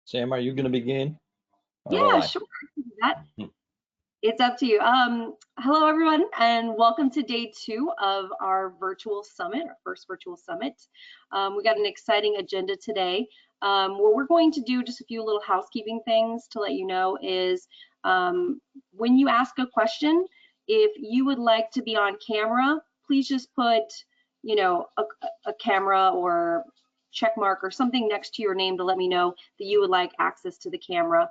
Sam, are you going to begin? Yeah, sure. It's up to you. Hello, everyone, and welcome to day 2 of our virtual summit, our first virtual summit. We got an exciting agenda today. What we're going to do, just a few little housekeeping things to let you know is when you ask a question, if you would like to be on camera, please just put, you know, a camera or check mark or something next to your name to let me know that you would like access to the camera.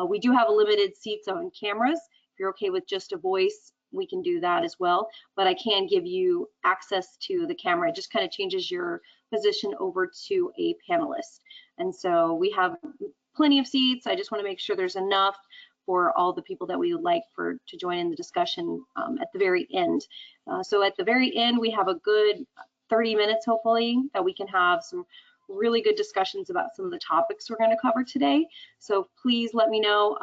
We do have limited seats on cameras. If you're okay with just a voice, we can do that as well, but I can give you access to the camera. It just kind of changes your position over to a panelist. And so we have plenty of seats. I just want to make sure there's enough for all the people that we would like to join in the discussion at the very end. So at the very end, we have a good 30 minutes, hopefully, that we can have some really good discussions about some of the topics we're going to cover today. So please let me know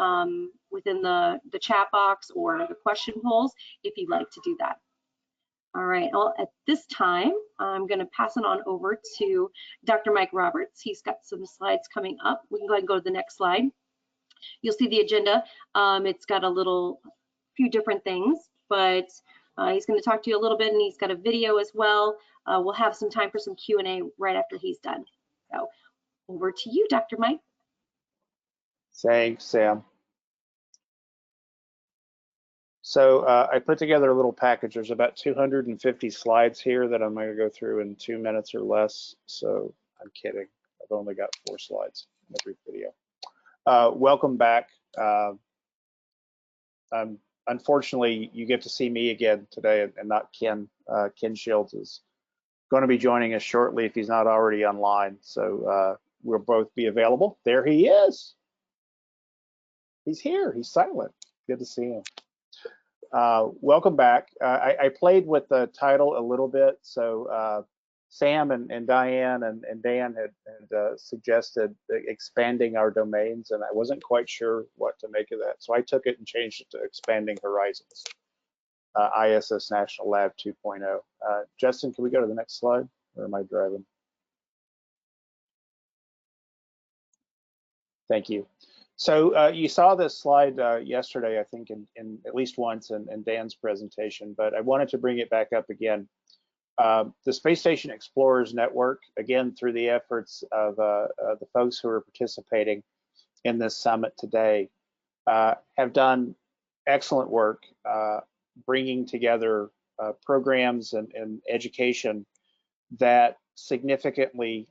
within the chat box or the question polls if you'd like to do that. All right, well, at this time, I'm going to pass it on over to Dr. Mike Roberts. He's got some slides coming up. We can go ahead and go to the next slide. You'll see the agenda. It's got a few different things, but he's going to talk to you a little bit, and he's got a video as well. We'll have some time for some Q&A right after he's done. So over to you, Dr. Mike. Thanks, Sam. So I put together a little package. There's about 250 slides here that I'm going to go through in 2 minutes or less. So I'm kidding. I've only got 4 slides in every video. Welcome back. Unfortunately, you get to see me again today and not Ken. Ken Shields is going to be joining us shortly if he's not already online. So we'll both be available. There he is. He's here. He's silent. Good to see him. Welcome back. I played with the title a little bit. So Sam and Diane and Dan had suggested expanding our domains, and I wasn't quite sure what to make of that. So I took it and changed it to Expanding Horizons, ISS National Lab 2.0. Justin, can we go to the next slide, or am I driving? Thank you. So you saw this slide yesterday, I think, in at least once in Dan's presentation, but I wanted to bring it back up again. The Space Station Explorers Network, again, through the efforts of the folks who are participating in this summit today, have done excellent work bringing together programs and education that significantly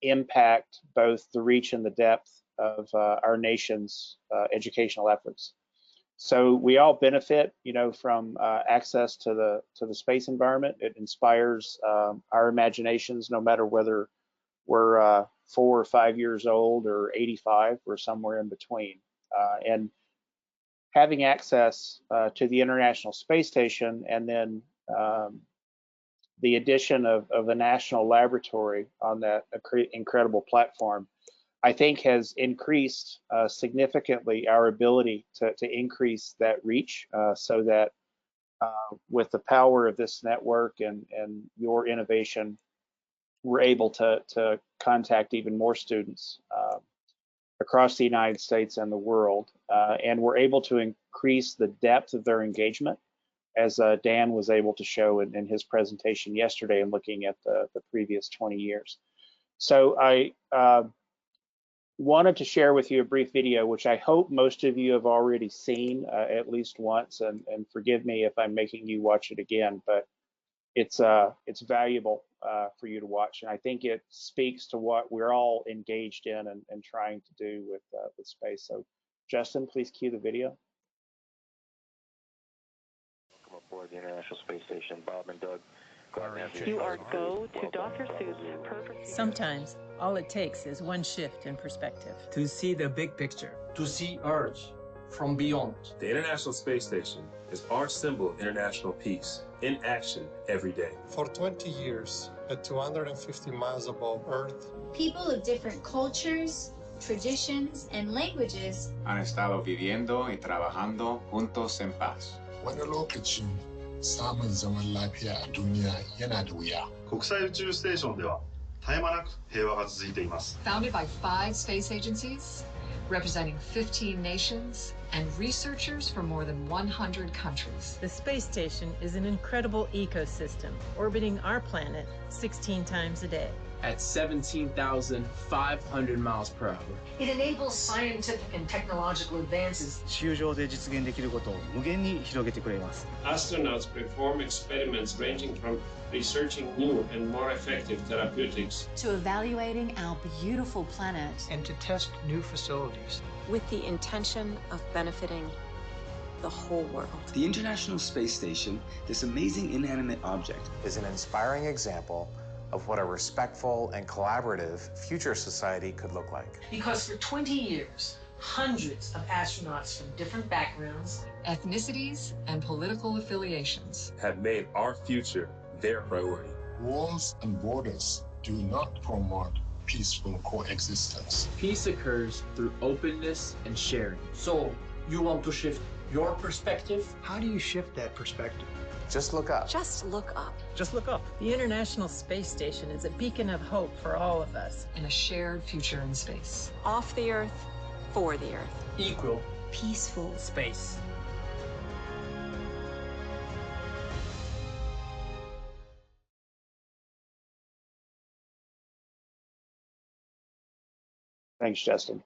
impact both the reach and the depth of our nation's educational efforts. So we all benefit, you know, from access to the space environment. It inspires our imaginations, no matter whether we're 4 or 5 years old or 85 or somewhere in between. And having access to the International Space Station, and then the addition of a national laboratory on that incredible platform, I think has increased significantly our ability to increase that reach, so that with the power of this network and your innovation, we're able to contact even more students across the United States and the world, and we're able to increase the depth of their engagement, as Dan was able to show in his presentation yesterday and looking at the previous 20 years. So I wanted to share with you a brief video, which I hope most of you have already seen at least once, and forgive me if I'm making you watch it again, but it's valuable for you to watch, and I think it speaks to what we're all engaged in and trying to do with space. So Justin, please cue the video. Welcome aboard the International Space Station, Bob and Doug. You are go to Dr. Suits. Sometimes all it takes is one shift in perspective. To see the big picture. To see Earth from beyond. The International Space Station is our symbol of international peace in action every day. For 20 years, at 250 miles above Earth, people of different cultures, traditions, and languages han estado viviendo y trabajando juntos en paz. Wani lokacin samun zaman lafiya a duniya yana da wuya. 国際宇宙ステーションでは絶え間なく平和が続いています。Founded by 5 space agencies, representing 15 nations and researchers from more than 100 countries. The space station is an incredible ecosystem, orbiting our planet 16 times a day. At 17,500 miles per hour. It enables scientific and technological advances. 地球上で実現できることを無限に広げてくれます。Astronauts perform experiments ranging from researching new and more effective therapeutics to evaluating our beautiful planet and to test new facilities with the intention of benefiting the whole world. The International Space Station, this amazing inanimate object, is an inspiring example of what a respectful and collaborative future society could look like. Because for 20 years, hundreds of astronauts from different backgrounds, ethnicities, and political affiliations have made our future their priority. Walls and borders do not promote peaceful coexistence. Peace occurs through openness and sharing. So, you want to shift your perspective? How do you shift that perspective? Just look up. Just look up. Just look up. The International Space Station is a beacon of hope for all of us. In a shared future in space. Off the Earth, for the Earth. Equal. Peaceful Space. Thanks, Justin.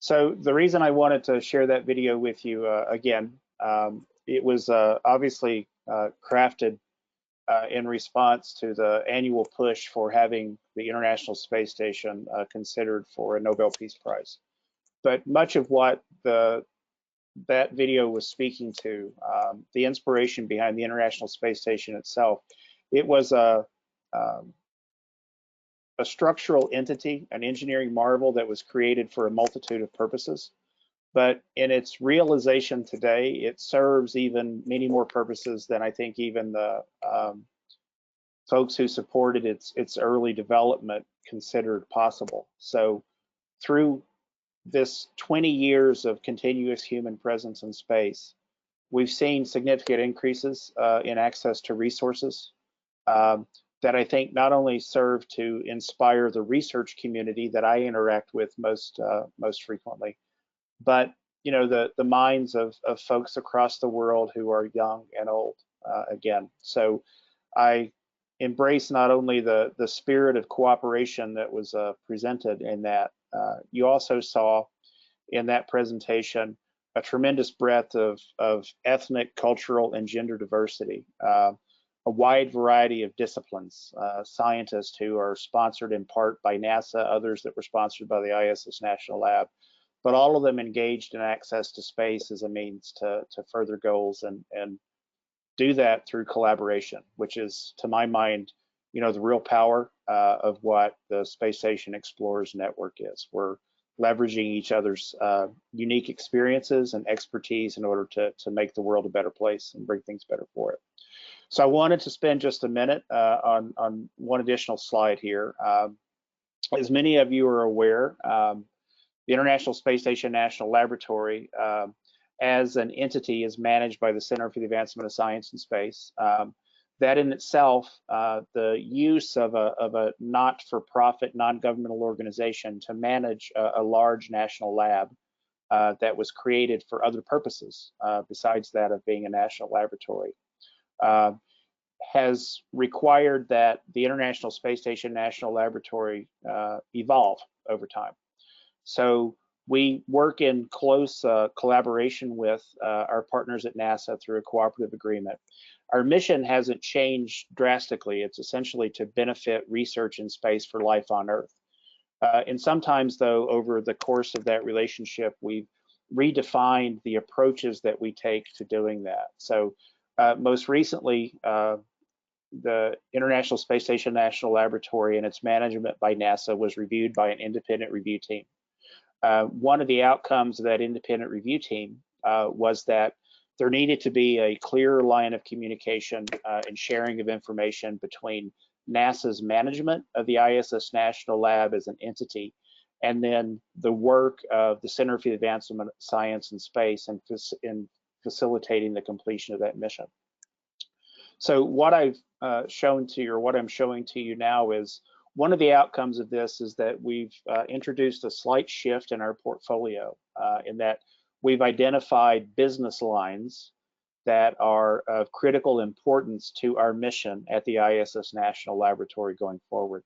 So the reason I wanted to share that video with you again, it was obviously crafted in response to the annual push for having the International Space Station considered for a Nobel Peace Prize. But much of what that video was speaking to, the inspiration behind the International Space Station itself, it was a structural entity, an engineering marvel that was created for a multitude of purposes. But in its realization today, it serves even many more purposes than I think even the folks who supported its early development considered possible. So through this 20 years of continuous human presence in space, we've seen significant increases in access to resources that I think not only serve to inspire the research community that I interact with most frequently, but you know, the minds of folks across the world who are young and old again. So I embrace not only the spirit of cooperation that was presented in that, you also saw in that presentation a tremendous breadth of ethnic, cultural, and gender diversity. A wide variety of disciplines, scientists who are sponsored in part by NASA, others that were sponsored by the ISS National Lab, but all of them engaged in access to space as a means to further goals and do that through collaboration, which is, to my mind, you know, the real power of what the Space Station Explorers Network is. We're leveraging each other's unique experiences and expertise in order to make the world a better place and bring things better for it. So I wanted to spend just a minute on one additional slide here. As many of you are aware, the International Space Station National Laboratory as an entity is managed by the Center for the Advancement of Science and Space. That in itself, the use of a not-for-profit, non-governmental organization to manage a large national lab that was created for other purposes besides that of being a national laboratory, has required that the International Space Station National Laboratory evolve over time. So we work in close collaboration with our partners at NASA through a cooperative agreement. Our mission hasn't changed drastically. It's essentially to benefit research in space for life on Earth. And sometimes, though, over the course of that relationship, we've redefined the approaches that we take to doing that. So most recently, the International Space Station National Laboratory and its management by NASA was reviewed by an independent review team. One of the outcomes of that independent review team was that there needed to be a clear line of communication and sharing of information between NASA's management of the ISS National Lab as an entity, and then the work of the Center for the Advancement of Science and Space in facilitating the completion of that mission. So what I've shown to you, or what I'm showing to you now, is one of the outcomes of this is that we've introduced a slight shift in our portfolio in that we've identified business lines that are of critical importance to our mission at the ISS National Laboratory going forward.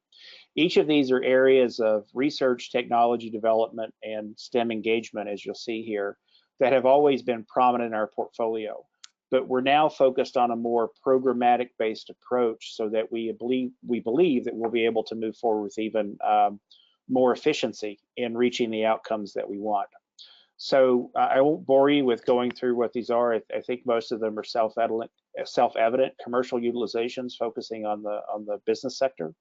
Each of these are areas of research, technology development, and STEM engagement, as you'll see here, that have always been prominent in our portfolio. But we're now focused on a more programmatic-based approach so that we believe that we'll be able to move forward with even more efficiency in reaching the outcomes that we want. So I won't bore you with going through what these are. I think most of them are self-evident commercial utilizations focusing on the business sector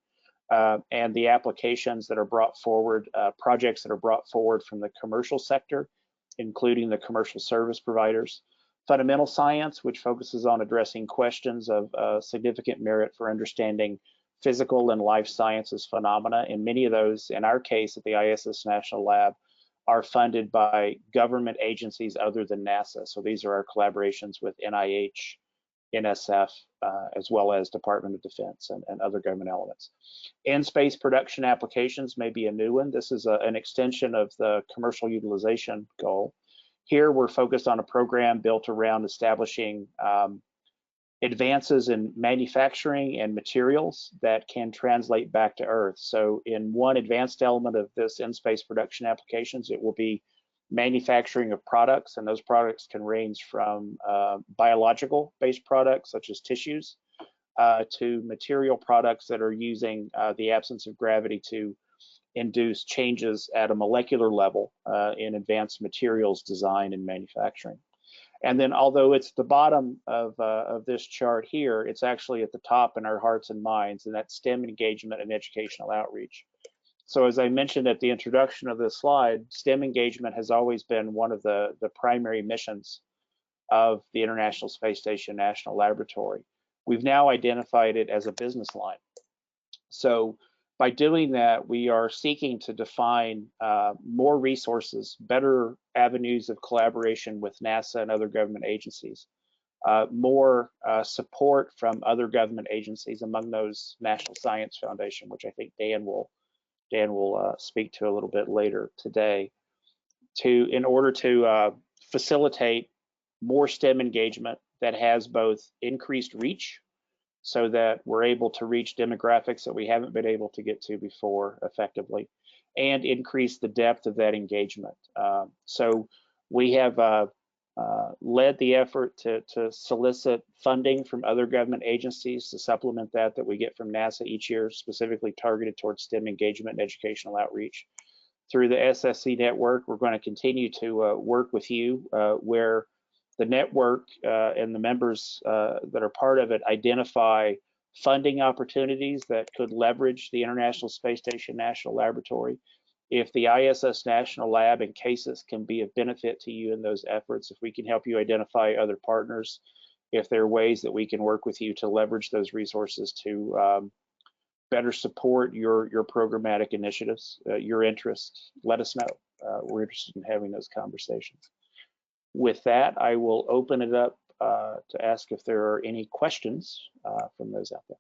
and the applications that are brought forward, projects that are brought forward from the commercial sector, including the commercial service providers. Fundamental science, which focuses on addressing questions of significant merit for understanding physical and life sciences phenomena. And many of those, in our case at the ISS National Lab, are funded by government agencies other than NASA. So these are our collaborations with NIH, NSF, as well as Department of Defense and other government elements. In-space production applications may be a new one. This is an extension of the commercial utilization goal. Here we're focused on a program built around establishing advances in manufacturing and materials that can translate back to Earth. So in one advanced element of this in-space production applications, it will be manufacturing of products, and those products can range from biological-based products such as tissues to material products that are using the absence of gravity to induce changes at a molecular level in advanced materials design and manufacturing. And then, although it's the bottom of this chart here, it's actually at the top in our hearts and minds, and that's STEM engagement and educational outreach. So as I mentioned at the introduction of this slide, STEM engagement has always been one of the primary missions of the International Space Station National Laboratory. We've now identified it as a business line. So by doing that, we are seeking to define more resources, better avenues of collaboration with NASA and other government agencies, more support from other government agencies, among those National Science Foundation, which I think Dan will speak to a little bit later today, in order to facilitate more STEM engagement that has both increased reach, so that we're able to reach demographics that we haven't been able to get to before effectively, and increase the depth of that engagement. So we have led the effort to solicit funding from other government agencies to supplement that we get from NASA each year, specifically targeted towards STEM engagement and educational outreach. Through the SSE network, we're going to continue to work with you where the network and the members that are part of it identify funding opportunities that could leverage the International Space Station National Laboratory. If the ISS National Lab and CASIS can be of benefit to you in those efforts, if we can help you identify other partners, if there are ways that we can work with you to leverage those resources to better support your programmatic initiatives, your interests, let us know. We're interested in having those conversations. With that, I will open it up to ask if there are any questions from those out there.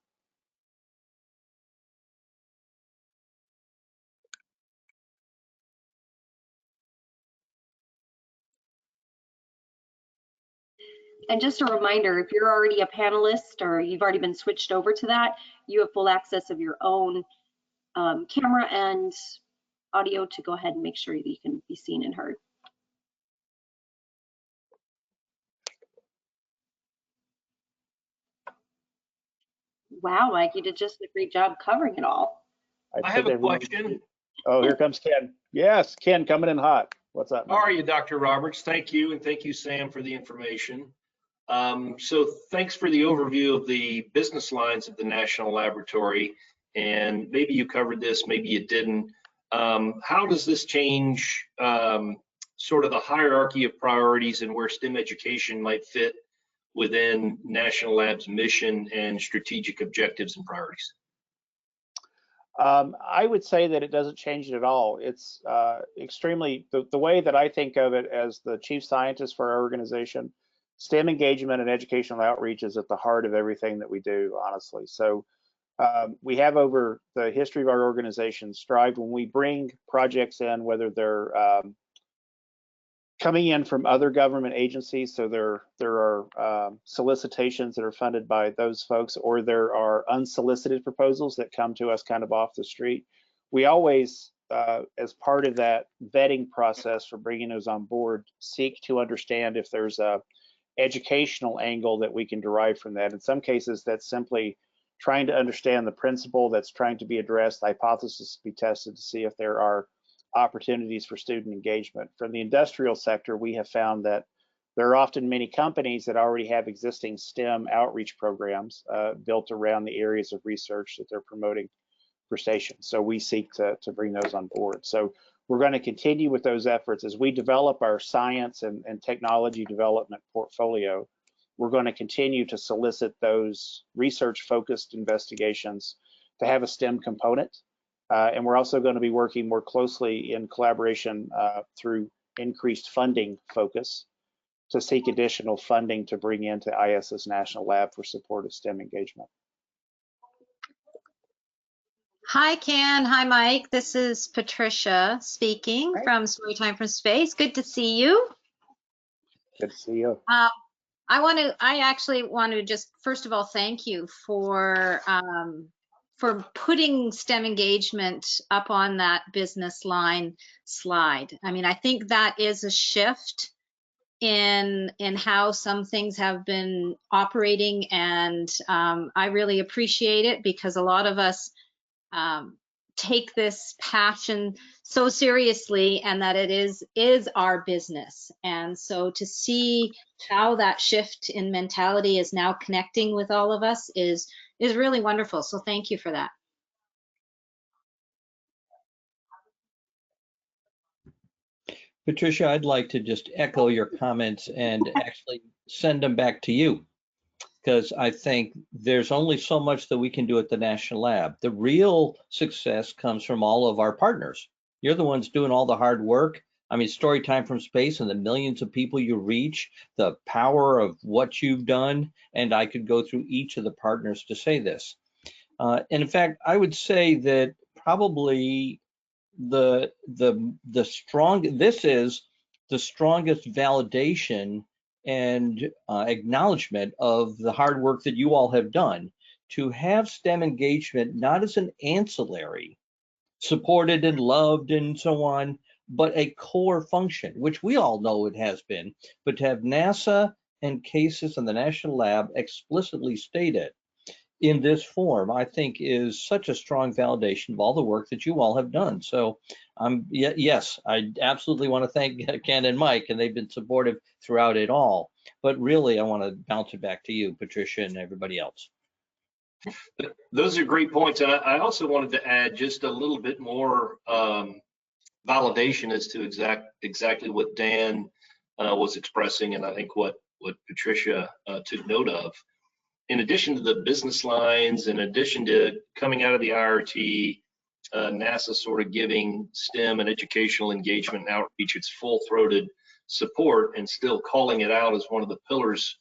And just a reminder, if you're already a panelist or you've already been switched over to that, you have full access of your own camera and audio to go ahead and make sure that you can be seen and heard. Wow, Mike, you did just a great job covering it all. I have a question. Oh, here comes Ken. Yes, Ken, coming in hot. What's up, man? How are you, Dr. Roberts? Thank you, and thank you, Sam, for the information. So thanks for the overview of the business lines of the National Laboratory, and maybe you covered this, maybe you didn't. How does this change sort of the hierarchy of priorities and where STEM education might fit within National Lab's mission and strategic objectives and priorities? I would say that it doesn't change it at all. It's extremely, the way that I think of it as the chief scientist for our organization, STEM engagement and educational outreach is at the heart of everything that we do, honestly. So We have over the history of our organization strived when we bring projects in, whether they're coming in from other government agencies, so there are solicitations that are funded by those folks, or there are unsolicited proposals that come to us kind of off the street. We always, as part of that vetting process for bringing those on board, seek to understand if there's a educational angle that we can derive from that. In some cases, that's simply trying to understand the principle that's trying to be addressed, the hypothesis to be tested to see if there are opportunities for student engagement. From the industrial sector, we have found that there are often many companies that already have existing STEM outreach programs built around the areas of research that they're promoting for stations. So we seek to bring those on board. So we're going to continue with those efforts as we develop our science and technology development portfolio. We're going to continue to solicit those research-focused investigations to have a STEM component. And we're also going to be working more closely in collaboration through increased funding focus to seek additional funding to bring into IS's National Lab for support of STEM engagement. Hi, Ken. Hi, Mike. This is Patricia speaking from Storytime from Space. Good to see you. Good to see you. I actually want to just, first of all, thank you for putting STEM engagement up on that business line slide. I mean, I think that is a shift in how some things have been operating, and I really appreciate it because a lot of us take this passion so seriously, and that it is our business. And so to see how that shift in mentality is now connecting with all of us is really wonderful. So thank you for that. Patricia, I'd like to just echo your comments and actually send them back to you, because I think there's only so much that we can do at the National Lab. The real success comes from all of our partners. You're the ones doing all the hard work. I mean, Storytime from Space and the millions of people you reach, the power of what you've done, and I could go through each of the partners to say this. And in fact, I would say that probably this is the strongest validation and acknowledgement of the hard work that you all have done to have STEM engagement not as an ancillary, supported and loved and so on, but a core function, which we all know it has been, but to have NASA and CASES and the National Lab explicitly state it in this form, I think is such a strong validation of all the work that you all have done. So yes, I absolutely want to thank Ken and Mike, and they've been supportive throughout it all. But really, I want to bounce it back to you, Patricia, and everybody else. Those are great points. And I also wanted to add just a little bit more validation as to exactly what Dan was expressing, and I think what Patricia took note of. In addition to the business lines, in addition to coming out of the IRT, NASA sort of giving STEM and educational engagement and outreach its full-throated support and still calling it out as one of the pillars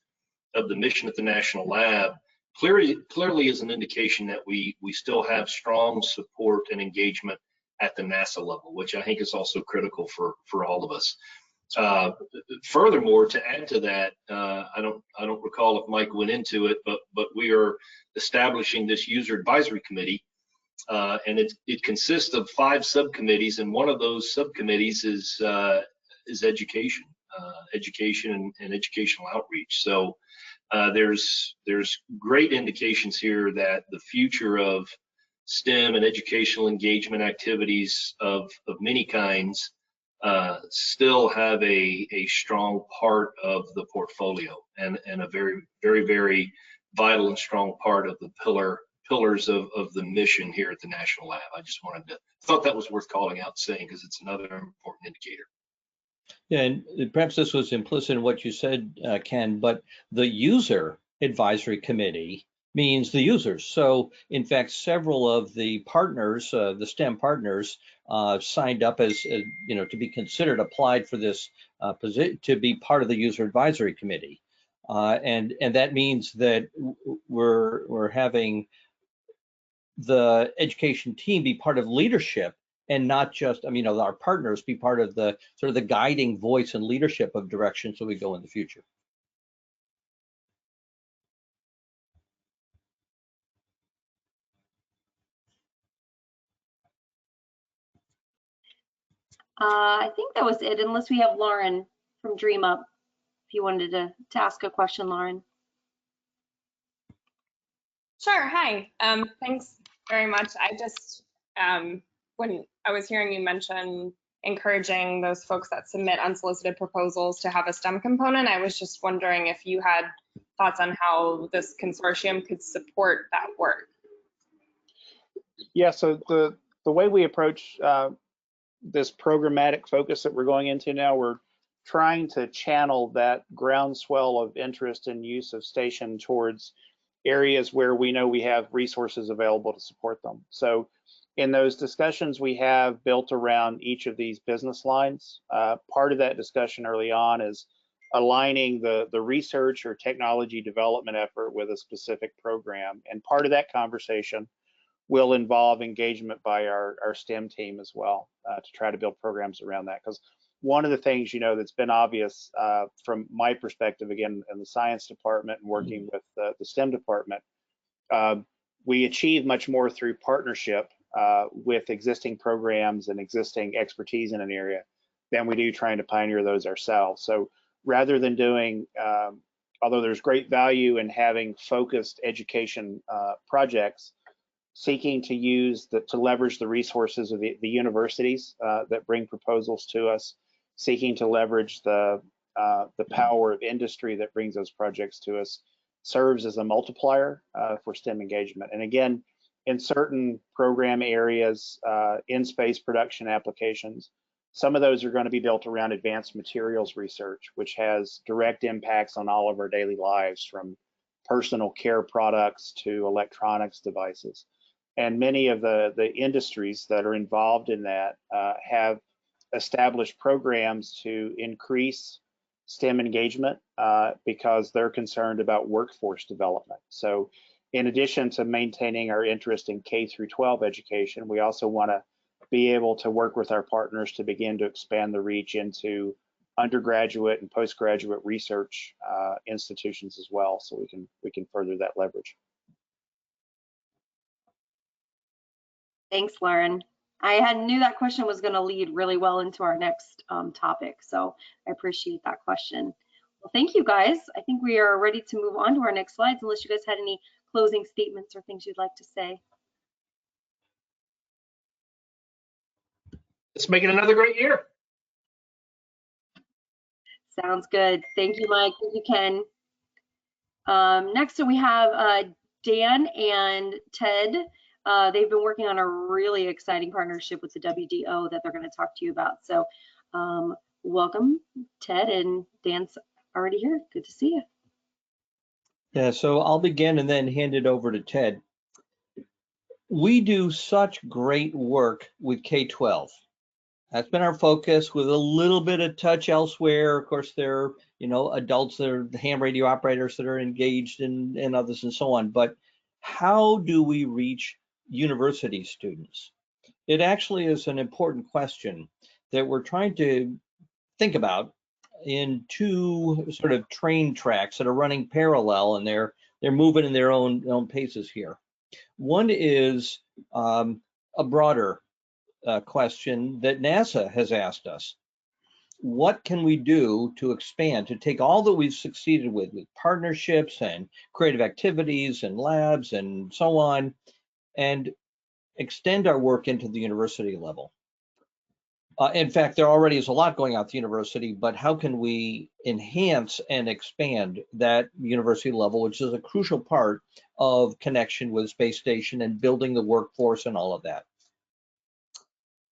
of the mission at the National Lab, clearly is an indication that we still have strong support and engagement at the NASA level, which I think is also critical for all of us. Furthermore, to add to that, I don't recall if Mike went into it, but we are establishing this user advisory committee, and it consists of 5 subcommittees, and one of those subcommittees is education and educational outreach. So there's great indications here that the future of STEM and educational engagement activities of many kinds still have a strong part of the portfolio and a very, very, very vital and strong part of the pillars of the mission here at the National Lab. I just thought that was worth calling out and saying, because it's another important indicator. Yeah, and perhaps this was implicit in what you said, Ken, but the user advisory committee means the users. So in fact, several of the partners, the STEM partners, signed up as to be considered, applied for this position to be part of the user advisory committee, and that means that we're having the education team be part of leadership and not just, I mean, our partners be part of the sort of the guiding voice and leadership of direction so we go in the future. I think that was it, unless we have Lauren from Dream Up. If you wanted to ask a question, Lauren. Sure, hi. Thanks very much. I just, when I was hearing you mention encouraging those folks that submit unsolicited proposals to have a STEM component, I was just wondering if you had thoughts on how this consortium could support that work. Yeah, so the way we approach this programmatic focus that we're going into now, we're trying to channel that groundswell of interest and use of Station towards areas where we know we have resources available to support them. So in those discussions we have built around each of these business lines, part of that discussion early on is aligning the research or technology development effort with a specific program. And part of that conversation will involve engagement by our STEM team as well, to try to build programs around that. Because one of the things, you know, that's been obvious from my perspective, again, in the science department and working with the STEM department, we achieve much more through partnership with existing programs and existing expertise in an area than we do trying to pioneer those ourselves. So rather than doing, although there's great value in having focused education projects, seeking to use to leverage the resources of the universities that bring proposals to us, seeking to leverage the power of industry that brings those projects to us, serves as a multiplier for STEM engagement. And again, in certain program areas, in space production applications, some of those are going to be built around advanced materials research, which has direct impacts on all of our daily lives, from personal care products to electronics devices. And many of the industries that are involved in that have established programs to increase STEM engagement because they're concerned about workforce development. So in addition to maintaining our interest in K through 12 education, we also want to be able to work with our partners to begin to expand the reach into undergraduate and postgraduate research institutions as well, so we can further that leverage. Thanks, Lauren. I knew that question was going to lead really well into our next topic, so I appreciate that question. Well, thank you, guys. I think we are ready to move on to our next slides, unless you guys had any closing statements or things you'd like to say. Let's make it another great year. Sounds good. Thank you, Mike. Thank you, Ken. Next, we have Dan and Ted. They've been working on a really exciting partnership with the WDO that they're going to talk to you about. So welcome, Ted, and Dan's already here. Good to see you. Yeah, so I'll begin and then hand it over to Ted. We do such great work with K-12. That's been our focus, with a little bit of touch elsewhere. Of course, there are, you know, adults that are the ham radio operators that are engaged and others and so on. But how do we reach university students? It actually is an important question that we're trying to think about in two sort of train tracks that are running parallel, and they're moving in their own paces here. One is a broader question that NASA has asked us. What can we do to expand, to take all that we've succeeded with partnerships and creative activities and labs and so on, and extend our work into the university level? In fact, there already is a lot going on at the university, but how can we enhance and expand that university level, which is a crucial part of connection with space station and building the workforce and all of that?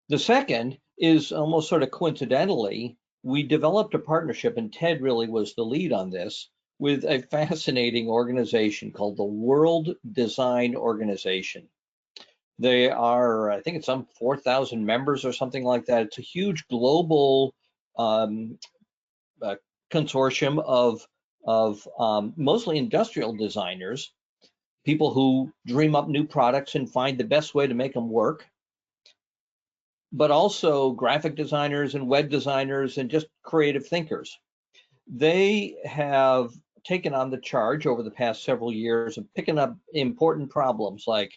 The second is almost sort of coincidentally, we developed a partnership, and Ted really was the lead on this, with a fascinating organization called the World Design Organization. They are, I think it's some 4,000 members or something like that. It's a huge global consortium of mostly industrial designers people who dream up new products and find the best way to make them work, but also graphic designers and web designers and just creative thinkers. They have taken on the charge over the past several years of picking up important problems like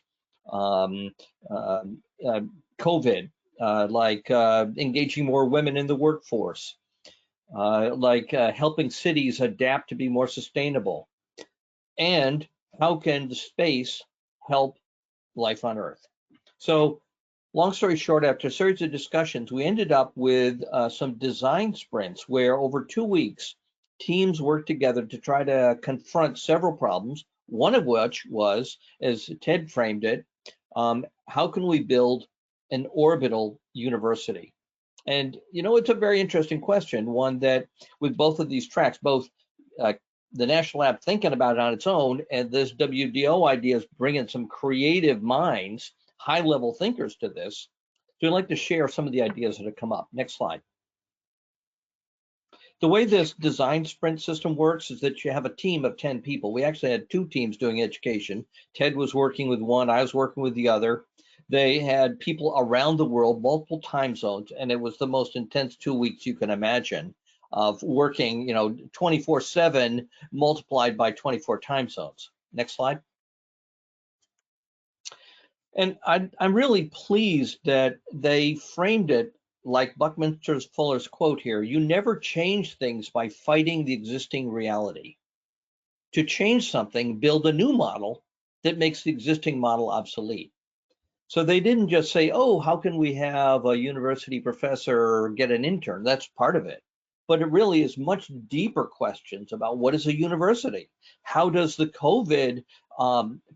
COVID, like engaging more women in the workforce, like helping cities adapt to be more sustainable, and how can the space help life on Earth. So long story short, after a series of discussions, we ended up with some design sprints where over 2 weeks, teams worked together to try to confront several problems, one of which was, as Ted framed it, how can we build an orbital university? And, you know, it's a very interesting question, one that with both of these tracks, both the National Lab thinking about it on its own and this WDO idea is bringing some creative minds, high-level thinkers to this. So I'd like to share some of the ideas that have come up. Next slide. The way this design sprint system works is that you have a team of 10 people. We actually had 2 teams doing education. Ted was working with one, I was working with the other. They had people around the world, multiple time zones, and it was the most intense 2 weeks you can imagine of working, you know, 24/7 multiplied by 24 time zones. Next slide. And I'm really pleased that they framed it like Buckminster Fuller's quote here: you never change things by fighting the existing reality. To change something, build a new model that makes the existing model obsolete. So they didn't just say, oh, how can we have a university professor get an intern? That's part of it. But it really is much deeper questions about what is a university? How does the COVID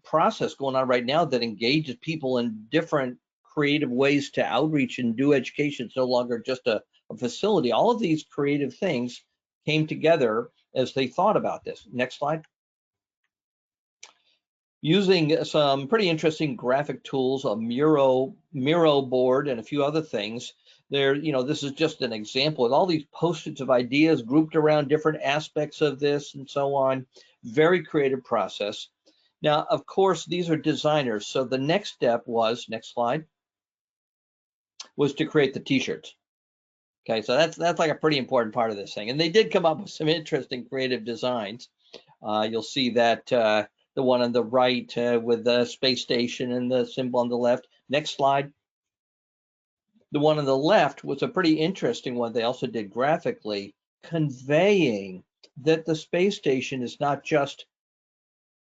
process going on right now that engages people in different creative ways to outreach and do education, it's no longer just a facility. All of these creative things came together as they thought about this. Next slide. Using some pretty interesting graphic tools, a Miro board and a few other things. There, you know, this is just an example of all these post-its of ideas grouped around different aspects of this and so on. Very creative process. Now, of course, these are designers. So the next step was, next slide, was to create the t-shirts. Okay, so that's like a pretty important part of this thing. And they did come up with some interesting creative designs. You'll see that the one on the right with the space station and the symbol on the left. Next slide. The one on the left was a pretty interesting one. They also did graphically, conveying that the space station is not just,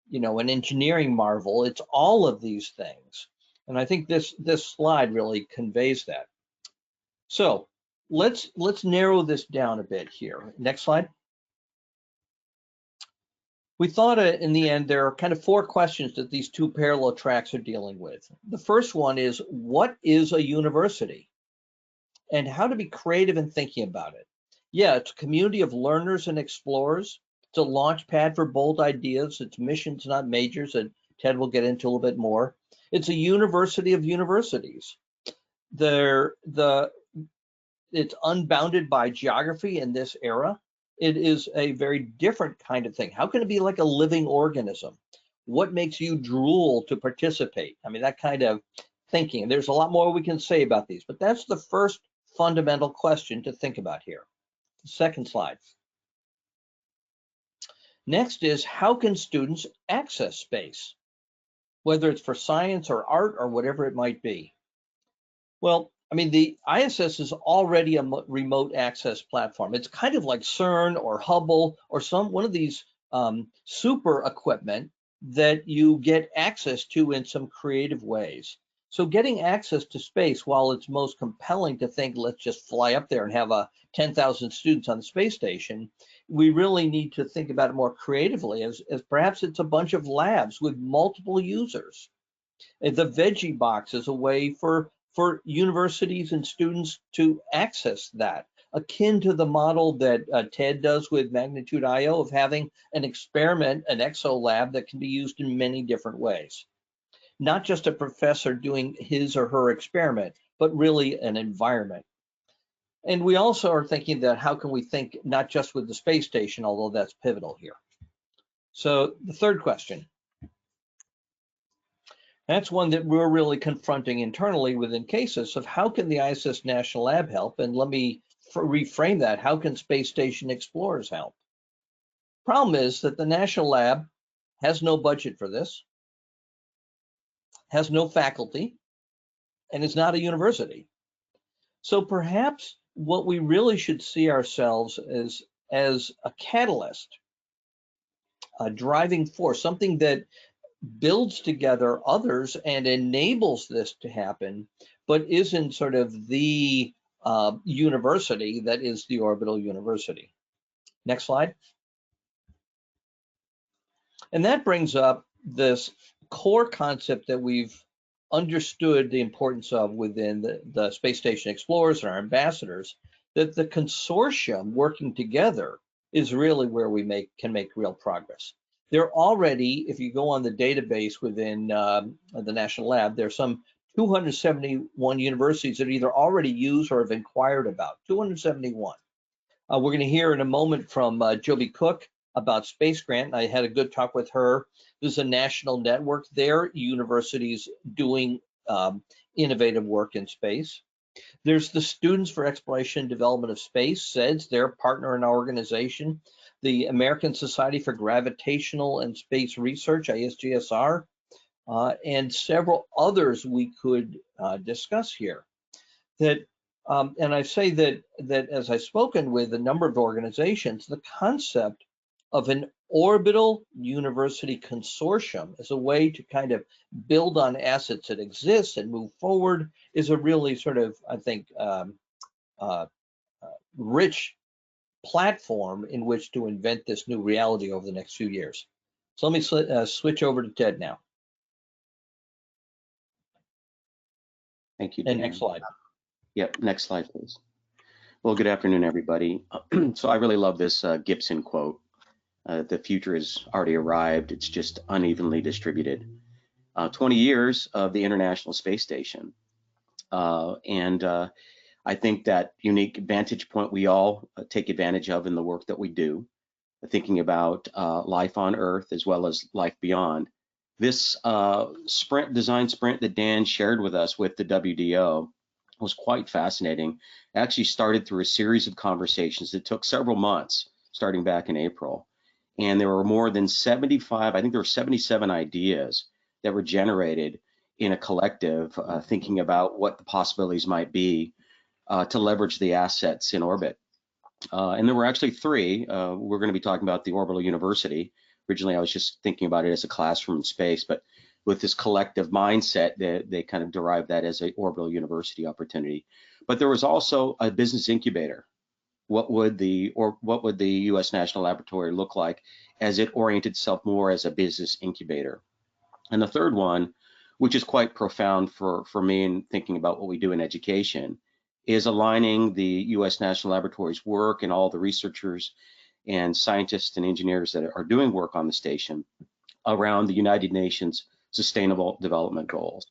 you know, an engineering marvel. It's all of these things. And I think this slide really conveys that. So let's narrow this down a bit here. Next slide. We thought in the end there are kind of 4 questions that these 2 parallel tracks are dealing with. The first one is, what is a university? And how to be creative in thinking about it. Yeah, it's a community of learners and explorers. It's a launch pad for bold ideas. It's missions, not majors, and Ted will get into a little bit more. It's a university of universities. It's unbounded by geography in this era. It is a very different kind of thing. How can it be like a living organism? What makes you drool to participate? I mean, that kind of thinking. There's a lot more we can say about these, but that's the first fundamental question to think about here. Second slide. Next is, how can students access space, whether it's for science or art or whatever it might be? Well, I mean, the ISS is already a remote access platform. It's kind of like CERN or Hubble or one of these super equipment that you get access to in some creative ways. So getting access to space, while it's most compelling to think, let's just fly up there and have 10,000 students on the space station, we really need to think about it more creatively as perhaps it's a bunch of labs with multiple users. The veggie box is a way for universities and students to access that, akin to the model that Ted does with Magnitude.io of having an experiment, an exo lab that can be used in many different ways. Not just a professor doing his or her experiment, but really an environment. And we also are thinking that how can we think not just with the space station, although that's pivotal here. So the third question, That's one that we're really confronting internally within cases of how can the ISS National Lab help? And let me reframe that. How can Space Station Explorers help? Problem is that the National Lab has no budget for this, has no faculty, and is not a university. So perhaps what we really should see ourselves as a catalyst, a driving force, something that builds together others and enables this to happen, but isn't sort of the university that is the orbital university. Next slide. And that brings up this core concept that we've understood the importance of within the Space Station Explorers and our ambassadors, that the consortium working together is really where we can make real progress. They're already, if you go on the database within the National Lab, there's some 271 universities that either already use or have inquired about, 271. We're going to hear in a moment from Joby Cook about Space Grant. I had a good talk with her. There's a national network there, universities doing innovative work in space. There's the Students for Exploration and Development of Space, SEDS, their partner in our organization. The American Society for Gravitational and Space Research, ISGSR, and several others we could discuss here. And I say that as I've spoken with a number of organizations, the concept of an orbital university consortium as a way to kind of build on assets that exist and move forward is a really sort of, I think, rich platform in which to invent this new reality over the next few years. So let me switch over to Ted now. Thank you, Dan. And next slide. Yep, next slide, please. Well, good afternoon, everybody. So I really love this Gibson quote. The future has already arrived. It's just unevenly distributed. 20 years of the International Space Station. I think that unique vantage point we all take advantage of in the work that we do, thinking about life on Earth as well as life beyond. This design sprint that Dan shared with us with the WDO was quite fascinating. It actually started through a series of conversations that took several months, starting back in April. And there were more than 75, I think there were 77 ideas that were generated in a collective, thinking about what the possibilities might be to leverage the assets in orbit. And there were actually three. We're going to be talking about the Orbital University. Originally, I was just thinking about it as a classroom in space, but with this collective mindset, they kind of derived that as an orbital university opportunity. But there was also a business incubator. What would the U.S. National Laboratory look like as it oriented itself more as a business incubator? And the third one, which is quite profound for me in thinking about what we do in education, is aligning the U.S. National Laboratory's work and all the researchers and scientists and engineers that are doing work on the station around the United Nations Sustainable Development Goals.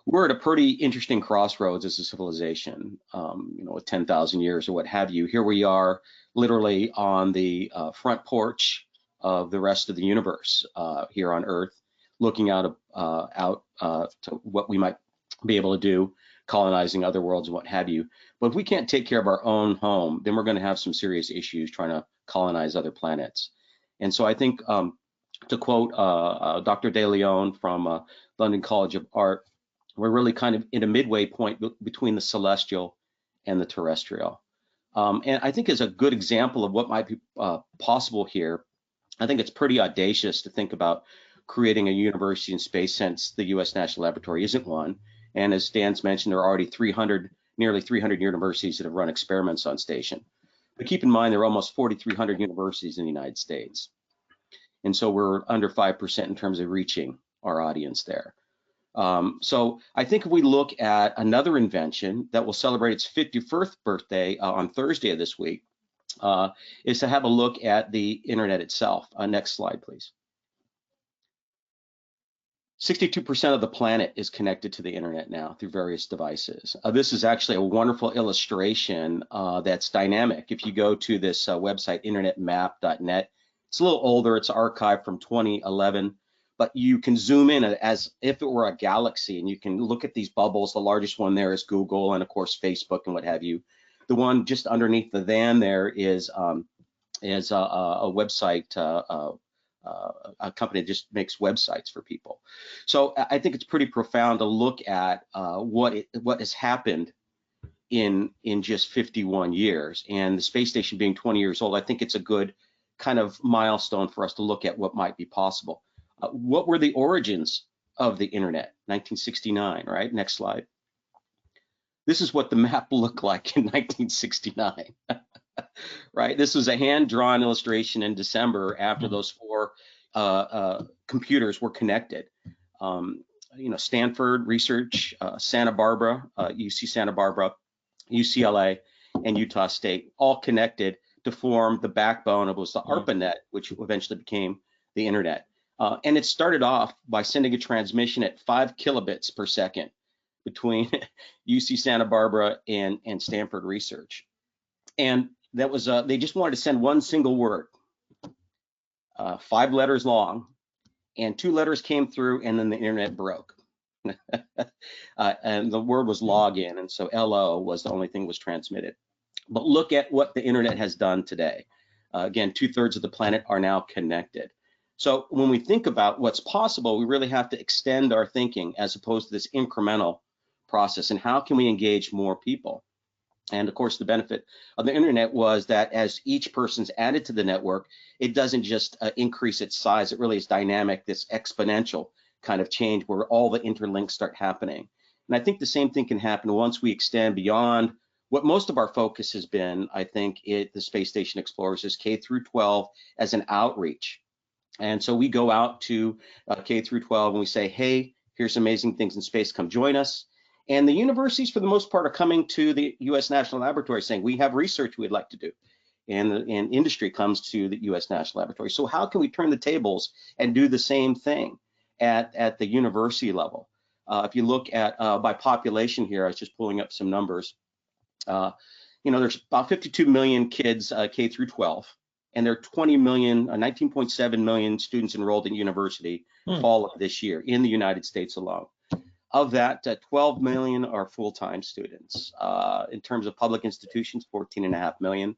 We're at a pretty interesting crossroads as a civilization, with 10,000 years or what have you. Here we are literally on the front porch of the rest of the universe here on Earth, looking out to what we might be able to do, colonizing other worlds and what have you. But if we can't take care of our own home, then we're going to have some serious issues trying to colonize other planets. And so I think, to quote Dr. De Leon from London College of Art, we're really kind of in a midway point between the celestial and the terrestrial. And I think as a good example of what might be possible here, I think it's pretty audacious to think about creating a university in space since the U.S. National Laboratory isn't one. And as Dan's mentioned, there are already nearly 300 universities that have run experiments on station. But keep in mind, there are almost 4,300 universities in the United States. And so we're under 5% in terms of reaching our audience there. So I think if we look at another invention that will celebrate its 51st birthday on Thursday of this week, is to have a look at the internet itself. Next slide, please. 62% of the planet is connected to the internet now through various devices. This is actually a wonderful illustration that's dynamic. If you go to this website, internetmap.net, it's a little older, it's archived from 2011, but you can zoom in as if it were a galaxy, and you can look at these bubbles. The largest one there is Google, and of course Facebook and what have you. The one just underneath the van there is a website, a company that just makes websites for people. So I think it's pretty profound to look at what has happened in just 51 years, and the space station being 20 years old. I think it's a good kind of milestone for us to look at what might be possible. What were the origins of the internet? 1969, right? Next slide. This is what the map looked like in 1969, right? This was a hand-drawn illustration in December after those 4 computers were connected. Stanford Research, Santa Barbara, UC Santa Barbara, UCLA, and Utah State, all connected to form the backbone of what was the ARPANET, which eventually became the internet. And it started off by sending a transmission at 5 kilobits per second between UC Santa Barbara and Stanford Research. And that was, they just wanted to send one single word, 5 letters long, and 2 letters came through, and then the internet broke. And the word was login, and so LO was the only thing was transmitted. But look at what the internet has done today. Again, 2/3 of the planet are now connected. So when we think about what's possible, we really have to extend our thinking as opposed to this incremental process. And how can we engage more people? And of course, the benefit of the internet was that as each person's added to the network, it doesn't just increase its size. It really is dynamic, this exponential kind of change where all the interlinks start happening. And I think the same thing can happen once we extend beyond what most of our focus has been. I think the Space Station Explorers is K through 12 as an outreach. And so we go out to K through 12 and we say, hey, here's amazing things in space, come join us. And the universities, for the most part, are coming to the U.S. National Laboratory saying, we have research we'd like to do. And industry comes to the U.S. National Laboratory. So how can we turn the tables and do the same thing at the university level? If you look at by population here, I was just pulling up some numbers. There's about 52 million kids K through 12. And there are 19.7 million students enrolled in university fall of this year in the United States alone. Of that, 12 million are full-time students. In terms of public institutions, 14.5 million,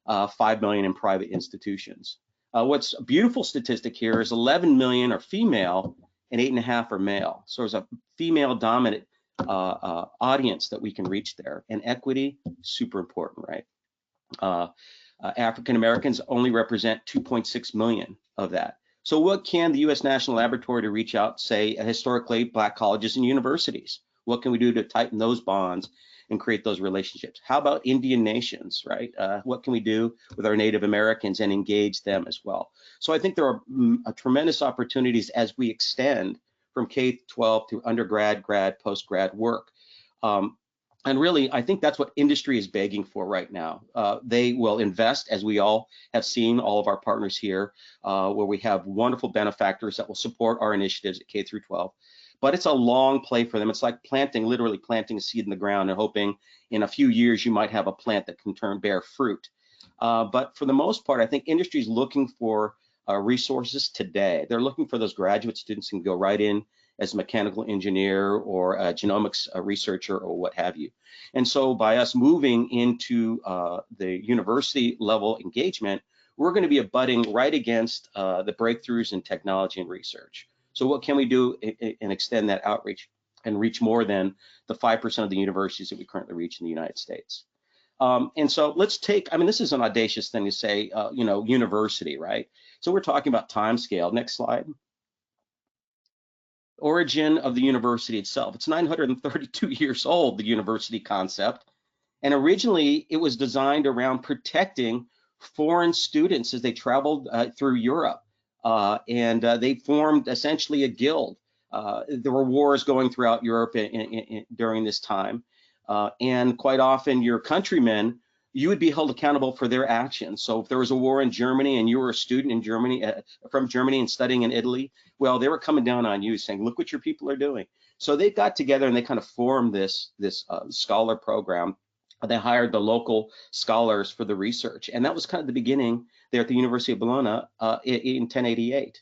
5 million in private institutions. What's a beautiful statistic here is 11 million are female and 8.5 are male. So there's a female-dominant audience that we can reach there. And equity, super important, right? African Americans only represent 2.6 million of that. So what can the U.S. National Laboratory to reach out, say, historically Black colleges and universities? What can we do to tighten those bonds and create those relationships? How about Indian nations, right? What can we do with our Native Americans and engage them as well? So I think there are tremendous opportunities as we extend from K-12 to undergrad, grad, post-grad work. And really, I think that's what industry is begging for right now. They will invest, as we all have seen, all of our partners here, where we have wonderful benefactors that will support our initiatives at K through 12. But it's a long play for them. It's like literally planting a seed in the ground and hoping in a few years you might have a plant that can bear fruit. But for the most part, I think industry is looking for resources today. They're looking for those graduate students who can go right in as a mechanical engineer or a genomics researcher or what have you. And so by us moving into the university level engagement, we're going to be abutting right against the breakthroughs in technology and research. So what can we do and extend that outreach and reach more than the 5% of the universities that we currently reach in the United States? And so let's take, this is an audacious thing to say, university, right? So we're talking about time scale. Next slide. Origin of the university itself. It's 932 years old, the university concept. And originally it was designed around protecting foreign students as they traveled through Europe. And they formed essentially a guild. There were wars going throughout Europe during this time. And quite often your countrymen, you would be held accountable for their actions. So if there was a war in Germany and you were a student in Germany, from Germany and studying in Italy, well, they were coming down on you saying, look what your people are doing. So they got together and they kind of formed this scholar program. They hired the local scholars for the research. And that was kind of the beginning there at the University of Bologna in 1088.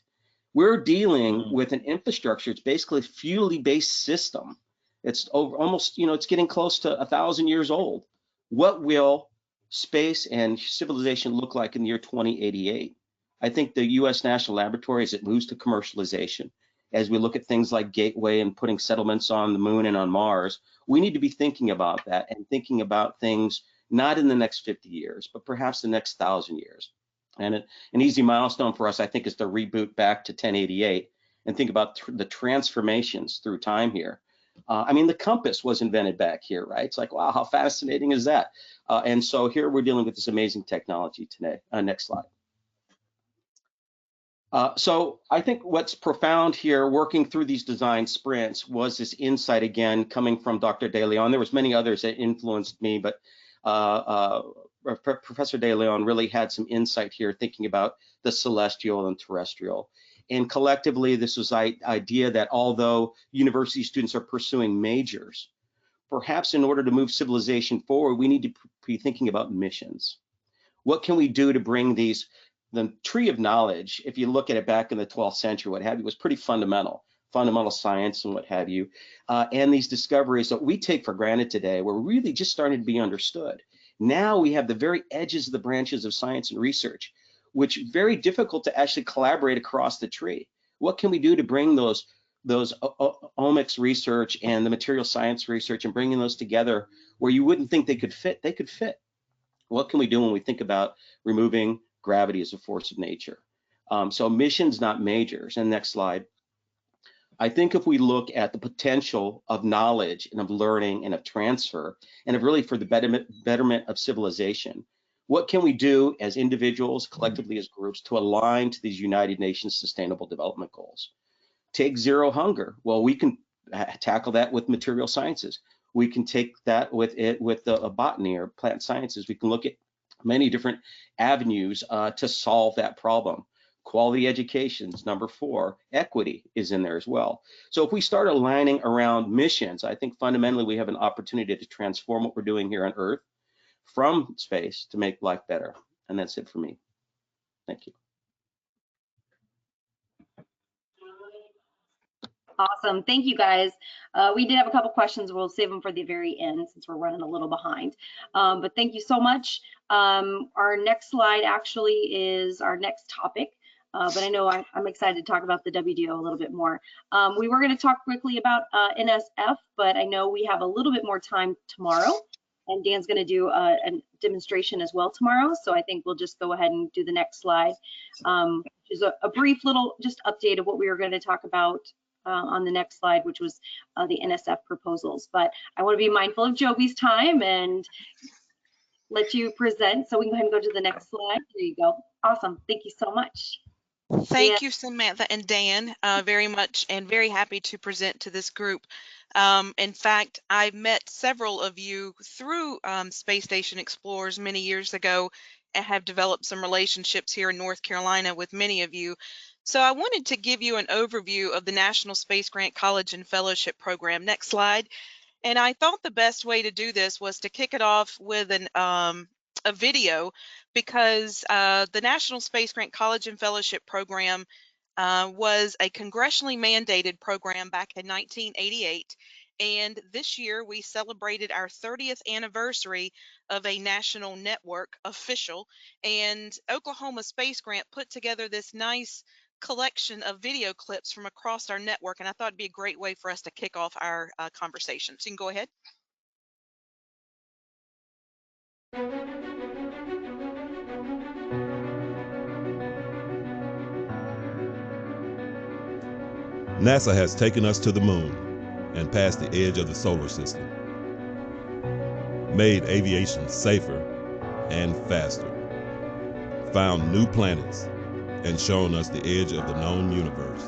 We're dealing with an infrastructure. It's basically a fuel based system. It's over almost, it's getting close to 1,000 years old. What will space and civilization look like in the year 2088? I think the U.S. National Laboratory, as it moves to commercialization, as we look at things like Gateway and putting settlements on the moon and on Mars, we need to be thinking about that and thinking about things not in the next 50 years, but perhaps the next 1,000 years. And an easy milestone for us, I think, is to reboot back to 1088 and think about the transformations through time here. I mean, the compass was invented back here, right? It's like, wow, how fascinating is that? And so here we're dealing with this amazing technology today. Next slide. So I think what's profound here, working through these design sprints, was this insight again coming from Dr. De Leon. There was many others that influenced me, but Professor De Leon really had some insight here, thinking about the celestial and terrestrial. And collectively, this was the idea that although university students are pursuing majors, perhaps in order to move civilization forward, we need to be thinking about missions. What can we do to bring the tree of knowledge, if you look at it back in the 12th century, what have you, was pretty fundamental science and what have you. And these discoveries that we take for granted today were really just starting to be understood. Now we have the very edges of the branches of science and research, which very difficult to actually collaborate across the tree. What can we do to bring those omics research and the material science research and bringing those together where you wouldn't think they could fit? They could fit. What can we do when we think about removing gravity as a force of nature? So missions, not majors. And next slide. I think if we look at the potential of knowledge and of learning and of transfer and of really for the betterment of civilization, what can we do as individuals, collectively as groups, to align to these United Nations Sustainable Development Goals? Take zero hunger. Well, we can tackle that with material sciences. We can take that with botany or plant sciences. We can look at many different avenues to solve that problem. Quality education is number 4. Equity is in there as well. So if we start aligning around missions, I think fundamentally we have an opportunity to transform what we're doing here on Earth from space to make life better. And that's it for me. Thank you. Awesome. Thank you, guys. We did have a couple questions. We'll save them for the very end since we're running a little behind. But thank you so much. Our next slide actually is our next topic. But I know I'm excited to talk about the WDO a little bit more. We were going to talk quickly about NSF, but I know we have a little bit more time tomorrow. And Dan's going to do a demonstration as well tomorrow. So I think we'll just go ahead and do the next slide. Just a brief little just update of what we were going to talk about on the next slide, which was the NSF proposals. But I want to be mindful of Joby's time and let you present. So we can go ahead and go to the next slide. There you go. Awesome. Thank you so much. Thank you, Samantha and Dan, very much, and very happy to present to this group. In fact, I've met several of you through Space Station Explorers many years ago and have developed some relationships here in North Carolina with many of you. So I wanted to give you an overview of the National Space Grant College and Fellowship Program. Next slide. And I thought the best way to do this was to kick it off with a video, because the National Space Grant College and Fellowship Program was a congressionally mandated program back in 1988. And this year we celebrated our 30th anniversary of a national network official, and Oklahoma Space Grant put together this nice collection of video clips from across our network, and I thought it'd be a great way for us to kick off our conversation. So you can go ahead. NASA has taken us to the moon and past the edge of the solar system, made aviation safer and faster, found new planets, and shown us the edge of the known universe.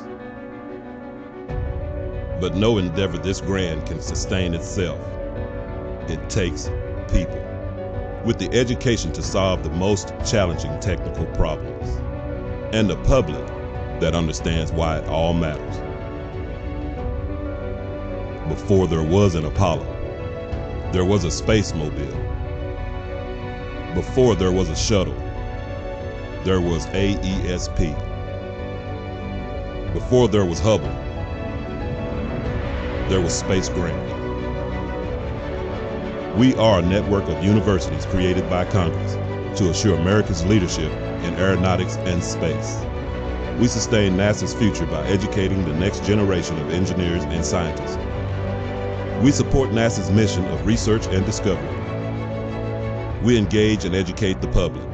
But no endeavor this grand can sustain itself. It takes people with the education to solve the most challenging technical problems, and a public that understands why it all matters. Before there was an Apollo, there was a space mobile. Before there was a shuttle, there was AESP. Before there was Hubble, there was Space Grant. We are a network of universities created by Congress to assure America's leadership in aeronautics and space. We sustain NASA's future by educating the next generation of engineers and scientists. We support NASA's mission of research and discovery. We engage and educate the public.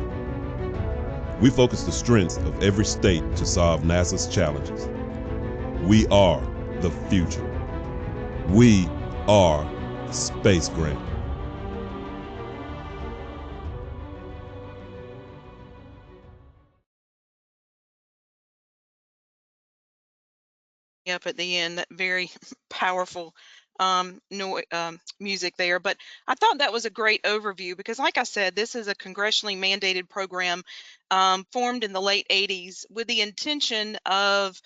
We focus the strengths of every state to solve NASA's challenges. We are the future. We are Space Grant. Up at the end, that very powerful music there. But I thought that was a great overview because, like I said, this is a congressionally mandated program formed in the late 80s with the intention of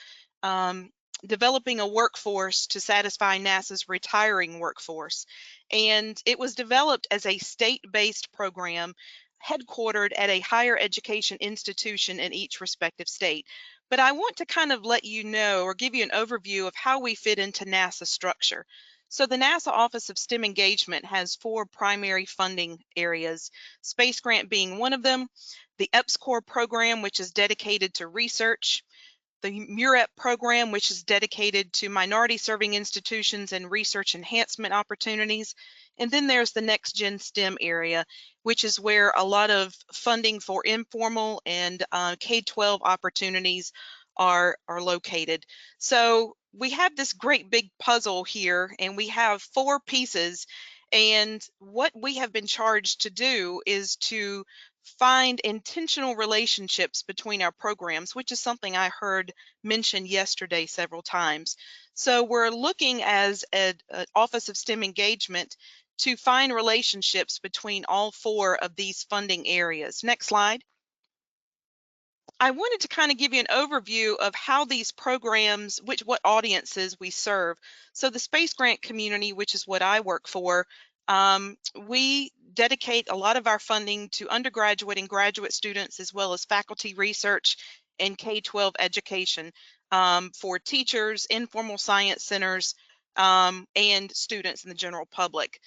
developing a workforce to satisfy NASA's retiring workforce. And it was developed as a state-based program headquartered at a higher education institution in each respective state. But I want to kind of let you know or give you an overview of how we fit into NASA structure. So the NASA Office of STEM Engagement has 4 primary funding areas, Space Grant being one of them, the EPSCoR program, which is dedicated to research, the MUREP program, which is dedicated to minority serving institutions and research enhancement opportunities. And then there's the Next Gen STEM area, which is where a lot of funding for informal and K-12 opportunities are located. So we have this great big puzzle here, and we have 4 pieces. And what we have been charged to do is to find intentional relationships between our programs, which is something I heard mentioned yesterday several times. So we're looking as an Office of STEM Engagement to find relationships between all 4 of these funding areas. Next slide. I wanted to kind of give you an overview of how these programs, what audiences we serve. So the Space Grant community, which is what I work for, we dedicate a lot of our funding to undergraduate and graduate students, as well as faculty research and K-12 education for teachers, informal science centers, and students in the general public.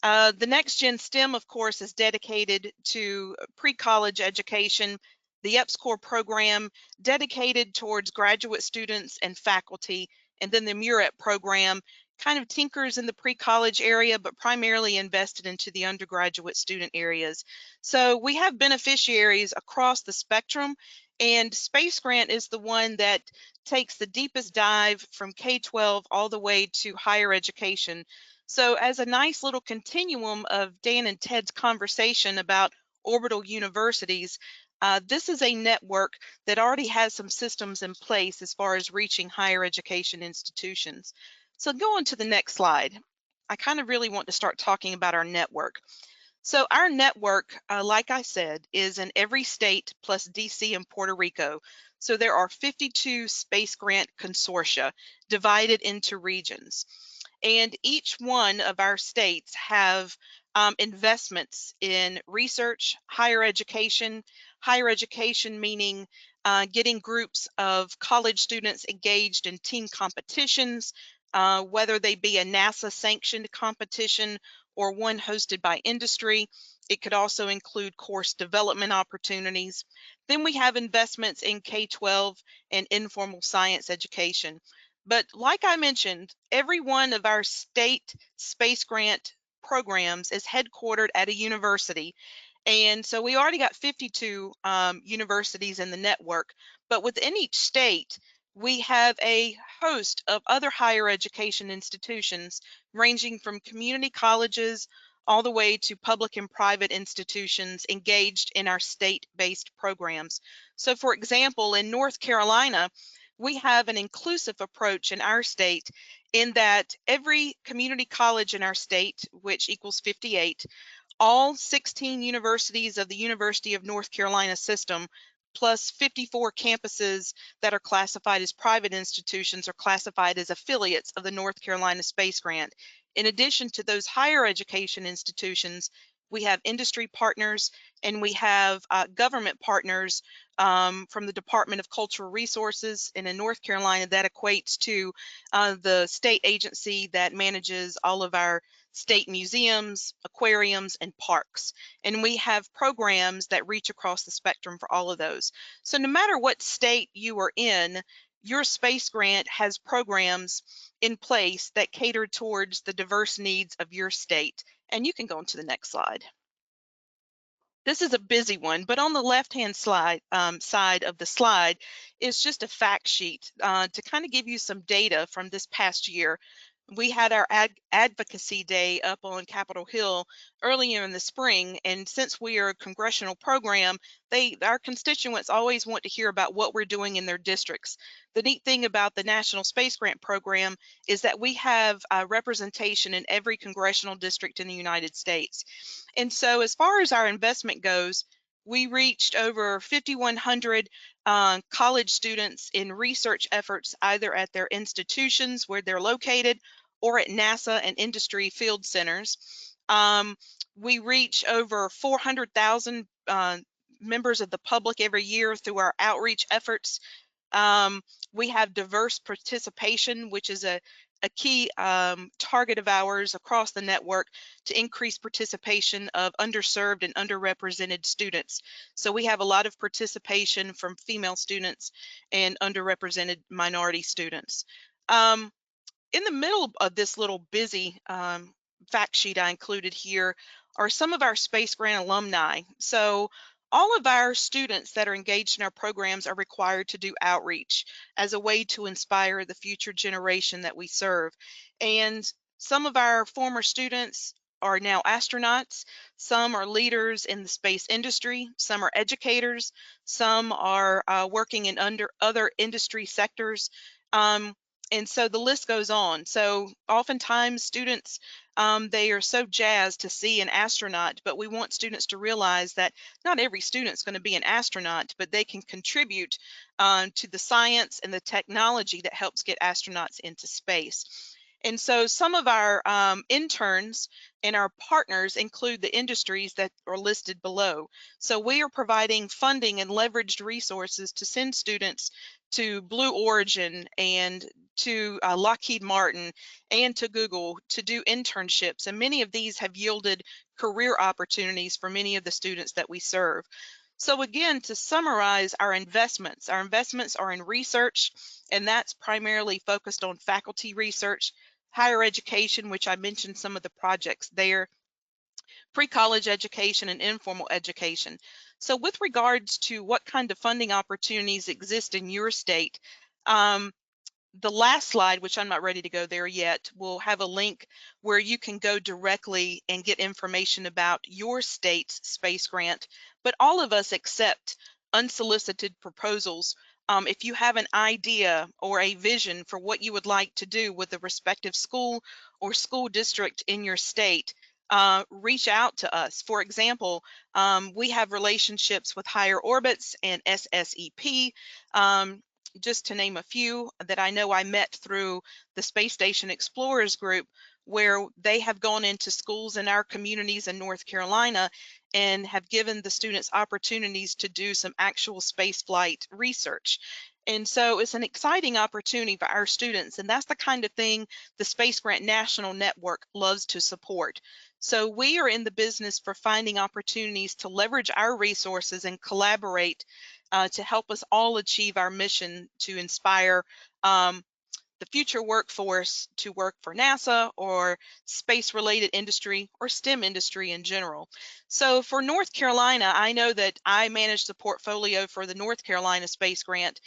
The Next Gen STEM, of course, is dedicated to pre-college education. The EPSCoR program dedicated towards graduate students and faculty, and then the MUREP program kind of tinkers in the pre-college area, but primarily invested into the undergraduate student areas. So we have beneficiaries across the spectrum, and Space Grant is the one that takes the deepest dive from K-12 all the way to higher education. So as a nice little continuum of Dan and Ted's conversation about orbital universities, this is a network that already has some systems in place as far as reaching higher education institutions. So go on to the next slide. I kind of really want to start talking about our network. So our network, like I said, is in every state plus DC and Puerto Rico. So there are 52 Space Grant consortia divided into regions. And each one of our states have investments in research, higher education meaning getting groups of college students engaged in team competitions, whether they be a NASA sanctioned competition or one hosted by industry. It could also include course development opportunities. Then we have investments in K-12 and informal science education. But like I mentioned, every one of our state Space Grant programs is headquartered at a university. And so we already got 52 universities in the network, but within each state, we have a host of other higher education institutions ranging from community colleges all the way to public and private institutions engaged in our state-based programs. So for example, in North Carolina, we have an inclusive approach in our state in that every community college in our state, which equals 58, all 16 universities of the University of North Carolina system, plus 54 campuses that are classified as private institutions are classified as affiliates of the North Carolina Space Grant. In addition to those higher education institutions, we have industry partners, and we have government partners from the Department of Cultural Resources. And in North Carolina, that equates to the state agency that manages all of our state museums, aquariums, and parks. And we have programs that reach across the spectrum for all of those. So no matter what state you are in, your space grant has programs in place that cater towards the diverse needs of your state. And you can go on to the next slide. This is a busy one, but on the left-hand side of the slide is just a fact sheet to kind of give you some data from this past year. We had our advocacy day up on Capitol Hill earlier in the spring, and since we are a congressional program, our constituents always want to hear about what we're doing in their districts. The neat thing about the National Space Grant Program is that we have representation in every congressional district in the United States. And so as far as our investment goes, we reached over 5,100 college students in research efforts, either at their institutions where they're located or at NASA and industry field centers. We reach over 400,000 members of the public every year through our outreach efforts. We have diverse participation, which is a key target of ours across the network to increase participation of underserved and underrepresented students. So we have a lot of participation from female students and underrepresented minority students. In the middle of this little busy fact sheet I included here are some of our Space Grant alumni. So all of our students that are engaged in our programs are required to do outreach as a way to inspire the future generation that we serve. And some of our former students are now astronauts, some are leaders in the space industry, some are educators, some are working in other industry sectors. And so the list goes on. So oftentimes students, they are so jazzed to see an astronaut, but we want students to realize that not every student is going to be an astronaut, but they can contribute to the science and the technology that helps get astronauts into space. And so some of our interns and our partners include the industries that are listed below. So we are providing funding and leveraged resources to send students to Blue Origin and to Lockheed Martin and to Google to do internships. And many of these have yielded career opportunities for many of the students that we serve. So again, to summarize our investments are in research, and that's primarily focused on faculty research, higher education, which I mentioned some of the projects there, pre-college education, and informal education. So with regards to what kind of funding opportunities exist in your state, the last slide, which I'm not ready to go there yet, will have a link where you can go directly and get information about your state's space grant. But all of us accept unsolicited proposals. If you have an idea or a vision for what you would like to do with the respective school or school district in your state, reach out to us. For example, we have relationships with Higher Orbits and SSEP. Just to name a few that I know I met through the Space Station Explorers group, where they have gone into schools in our communities in North Carolina and have given the students opportunities to do some actual space flight research. And so it's an exciting opportunity for our students, and that's the kind of thing the Space Grant National Network loves to support. So we are in the business for finding opportunities to leverage our resources and collaborate to help us all achieve our mission to inspire the future workforce to work for NASA or space-related industry or STEM industry in general. So for North Carolina, I know that I manage the portfolio for the North Carolina Space Grant.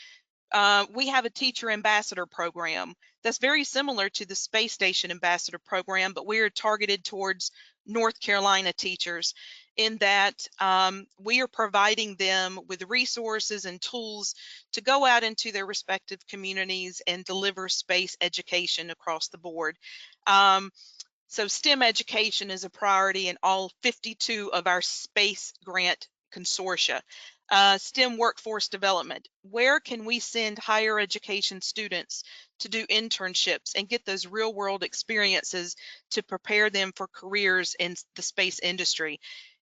We have a teacher ambassador program that's very similar to the Space Station Ambassador program, but we are targeted towards North Carolina teachers in that we are providing them with resources and tools to go out into their respective communities and deliver space education across the board. So STEM education is a priority in all 52 of our space grant consortia. STEM workforce development. Where can we send higher education students to do internships and get those real world experiences to prepare them for careers in the space industry?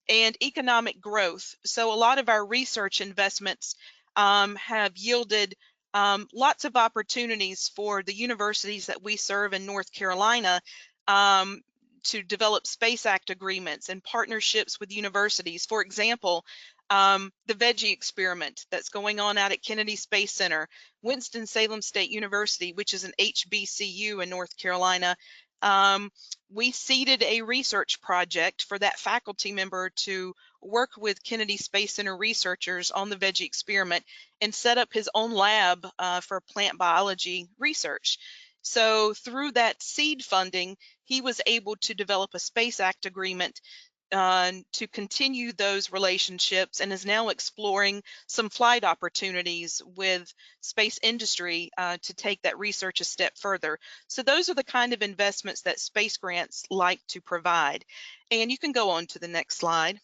And economic growth. So a lot of our research investments have yielded lots of opportunities for the universities that we serve in North Carolina to develop Space Act agreements and partnerships with universities. For example, the Veggie experiment that's going on out at Kennedy Space Center, Winston-Salem State University, which is an HBCU in North Carolina. We seeded a research project for that faculty member to work with Kennedy Space Center researchers on the Veggie experiment and set up his own lab for plant biology research. So through that seed funding, he was able to develop a Space Act agreement to continue those relationships, and is now exploring some flight opportunities with space industry to take that research a step further. So those are the kind of investments that space grants like to provide. And you can go on to the next slide.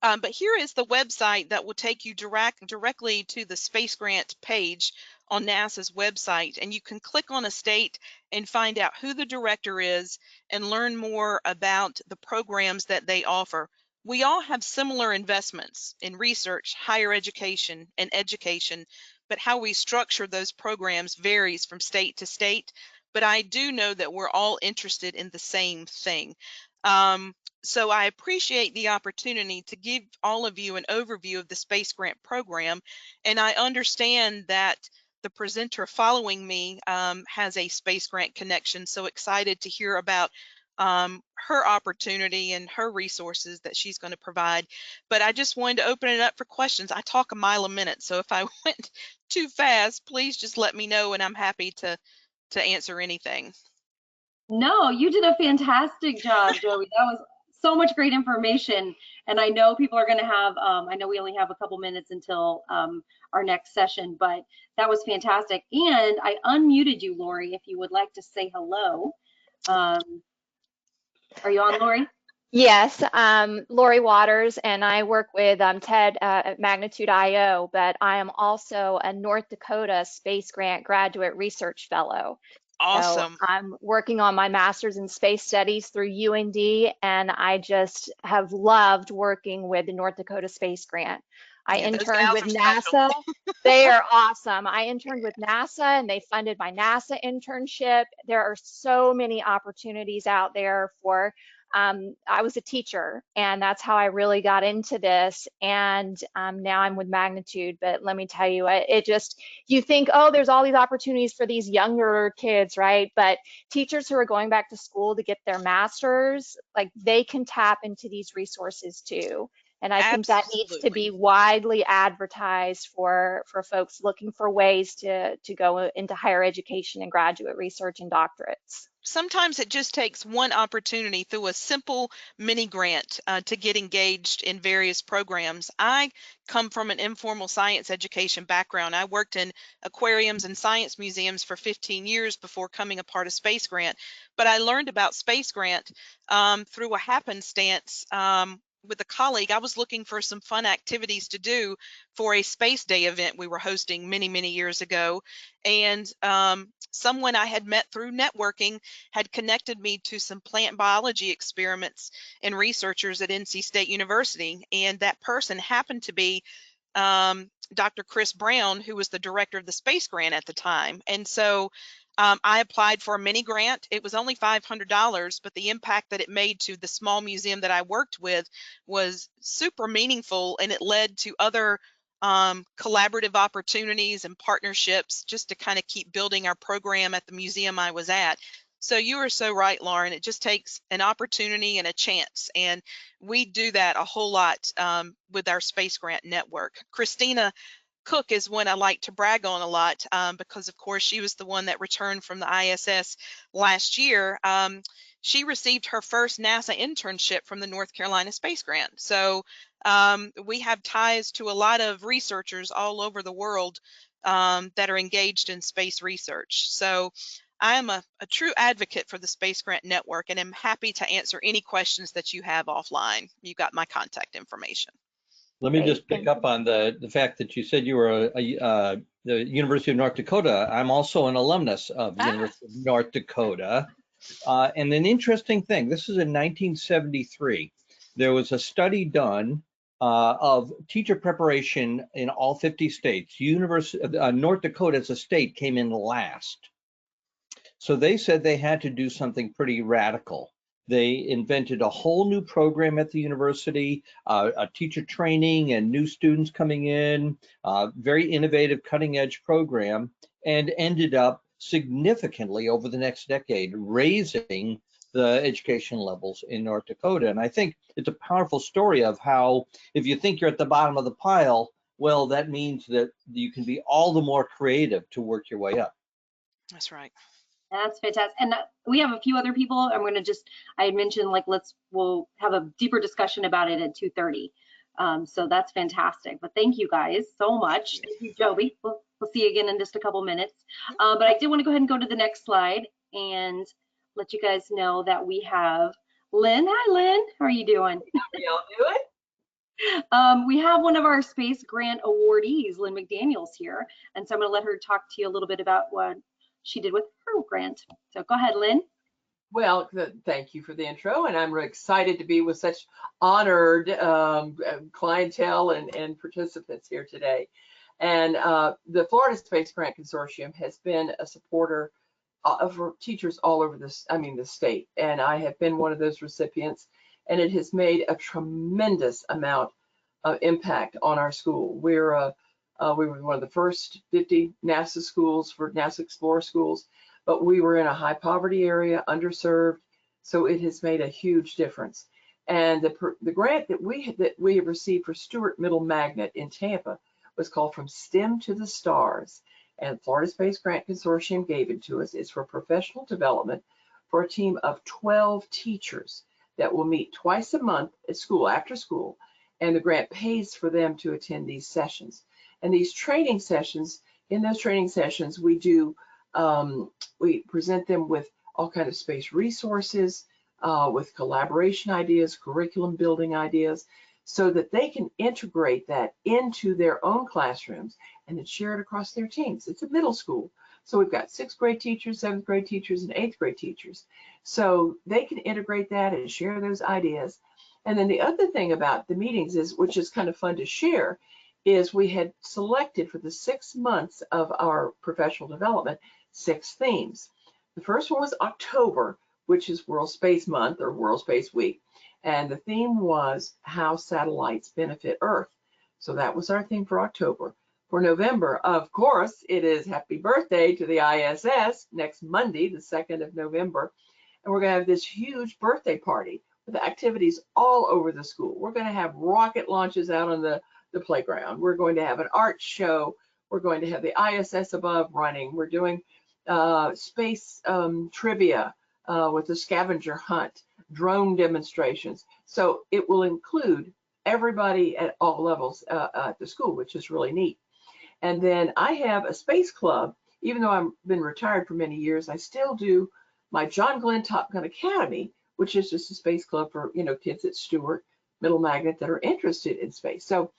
But here is the website that will take you directly to the space grant page on NASA's website, and you can click on a state and find out who the director is and learn more about the programs that they offer. We all have similar investments in research, higher education, and education, but how we structure those programs varies from state to state. But I do know that we're all interested in the same thing. So I appreciate the opportunity to give all of you an overview of the Space Grant Program, and I understand that the presenter following me has a Space Grant connection, so excited to hear about her opportunity and her resources that she's going to provide. But I just wanted to open it up for questions. I talk a mile a minute, so if I went too fast, please just let me know, and I'm happy to answer anything. No, you did a fantastic job, Joey. That was so much great information. And I know people are going to have, I know we only have a couple minutes until our next session, but that was fantastic. And I unmuted you, Lori, if you would like to say hello. Are you on, Lori? Yes, Lori Waters, and I work with Ted at Magnitude IO, but I am also a North Dakota Space Grant Graduate Research Fellow. Awesome. So I'm working on my master's in space studies through UND, and I just have loved working with the North Dakota Space Grant. I interned with NASA. They are awesome. I interned with NASA, and they funded my NASA internship. There are so many opportunities out there for I was a teacher, and that's how I really got into this. And now I'm with Magnitude. But let me tell you, it just, you think, oh, there's all these opportunities for these younger kids, right? But teachers who are going back to school to get their masters, like, they can tap into these resources too. And I think that needs to be widely advertised for folks looking for ways to go into higher education and graduate research and doctorates. Sometimes it just takes one opportunity through a simple mini grant to get engaged in various programs. I come from an informal science education background. I worked in aquariums and science museums for 15 years before coming a part of Space Grant, but I learned about Space Grant through a happenstance with a colleague. I was looking for some fun activities to do for a Space Day event we were hosting many, many years ago. And someone I had met through networking had connected me to some plant biology experiments and researchers at NC State University. And that person happened to be Dr. Chris Brown, who was the director of the Space Grant at the time. And so I applied for a mini grant. It was only $500, but the impact that it made to the small museum that I worked with was super meaningful, and it led to other collaborative opportunities and partnerships just to kind of keep building our program at the museum I was at. So you are so right, Lauren. It just takes an opportunity and a chance, and we do that a whole lot with our Space Grant network. Christina Cook is one I like to brag on a lot because, of course, she was the one that returned from the ISS last year. She received her first NASA internship from the North Carolina Space Grant. So we have ties to a lot of researchers all over the world that are engaged in space research. So I am a true advocate for the Space Grant Network, and am happy to answer any questions that you have offline. You got my contact information. Let me just pick up on the fact that you said you were the University of North Dakota. I'm also an alumnus of the University of North Dakota. And an interesting thing, this is in 1973. There was a study done of teacher preparation in all 50 states. North Dakota as a state came in last. So they said they had to do something pretty radical. They invented a whole new program at the university, a teacher training and new students coming in, very innovative, cutting edge program, and ended up significantly over the next decade raising the education levels in North Dakota. And I think it's a powerful story of how, if you think you're at the bottom of the pile, well, that means that you can be all the more creative to work your way up. That's right. That's fantastic. And we have a few other people. I'm going to just, I had mentioned like, we'll have a deeper discussion about it at 2:30. So that's fantastic. But thank you guys so much. Thank you, Joby. We'll see you again in just a couple minutes. But I did want to go ahead and go to the next slide and let you guys know that we have Lynn. Hi, Lynn. How are you doing? How y'all doing? We have one of our space grant awardees, Lynn McDaniel's here. And so I'm going to let her talk to you a little bit about what she did with her grant. So go ahead, Lynn. Well, thank you for the intro, and I'm really excited to be with such honored clientele and participants here today. And the Florida Space Grant Consortium has been a supporter for teachers all over the state, and I have been one of those recipients, and it has made a tremendous amount of impact on our school. We were one of the first 50 NASA schools for NASA Explorer schools, but we were in a high poverty area, underserved, so it has made a huge difference. And the grant that we have received for Stewart Middle Magnet in Tampa was called From STEM to the Stars, and Florida Space Grant Consortium gave it to us. It's for professional development for a team of 12 teachers that will meet twice a month at school, after school, and the grant pays for them to attend these sessions. And these training sessions, in those training sessions, we do, we present them with all kinds of space resources, with collaboration ideas, curriculum building ideas, so that they can integrate that into their own classrooms and then share it across their teams. It's a middle school. So we've got 6th grade teachers, 7th grade teachers, and 8th grade teachers. So they can integrate that and share those ideas. And then the other thing about the meetings is, which is kind of fun to share, is we had selected for the 6 months of our professional development 6 themes. The first one was October, which is World Space Month or World Space Week. And the theme was how satellites benefit Earth. So that was our theme for October. For November, of course, it is Happy Birthday to the ISS next Monday, the 2nd of November. And we're going to have this huge birthday party with activities all over the school. We're going to have rocket launches out on the playground. We're going to have an art show. We're going to have the ISS above running. We're doing space trivia with the scavenger hunt, drone demonstrations. So it will include everybody at all levels at the school, which is really neat. And then I have a space club. Even though I've been retired for many years, I still do my John Glenn Top Gun Academy, which is just a space club for, you know, kids at Stewart Middle Magnet that are interested in space. So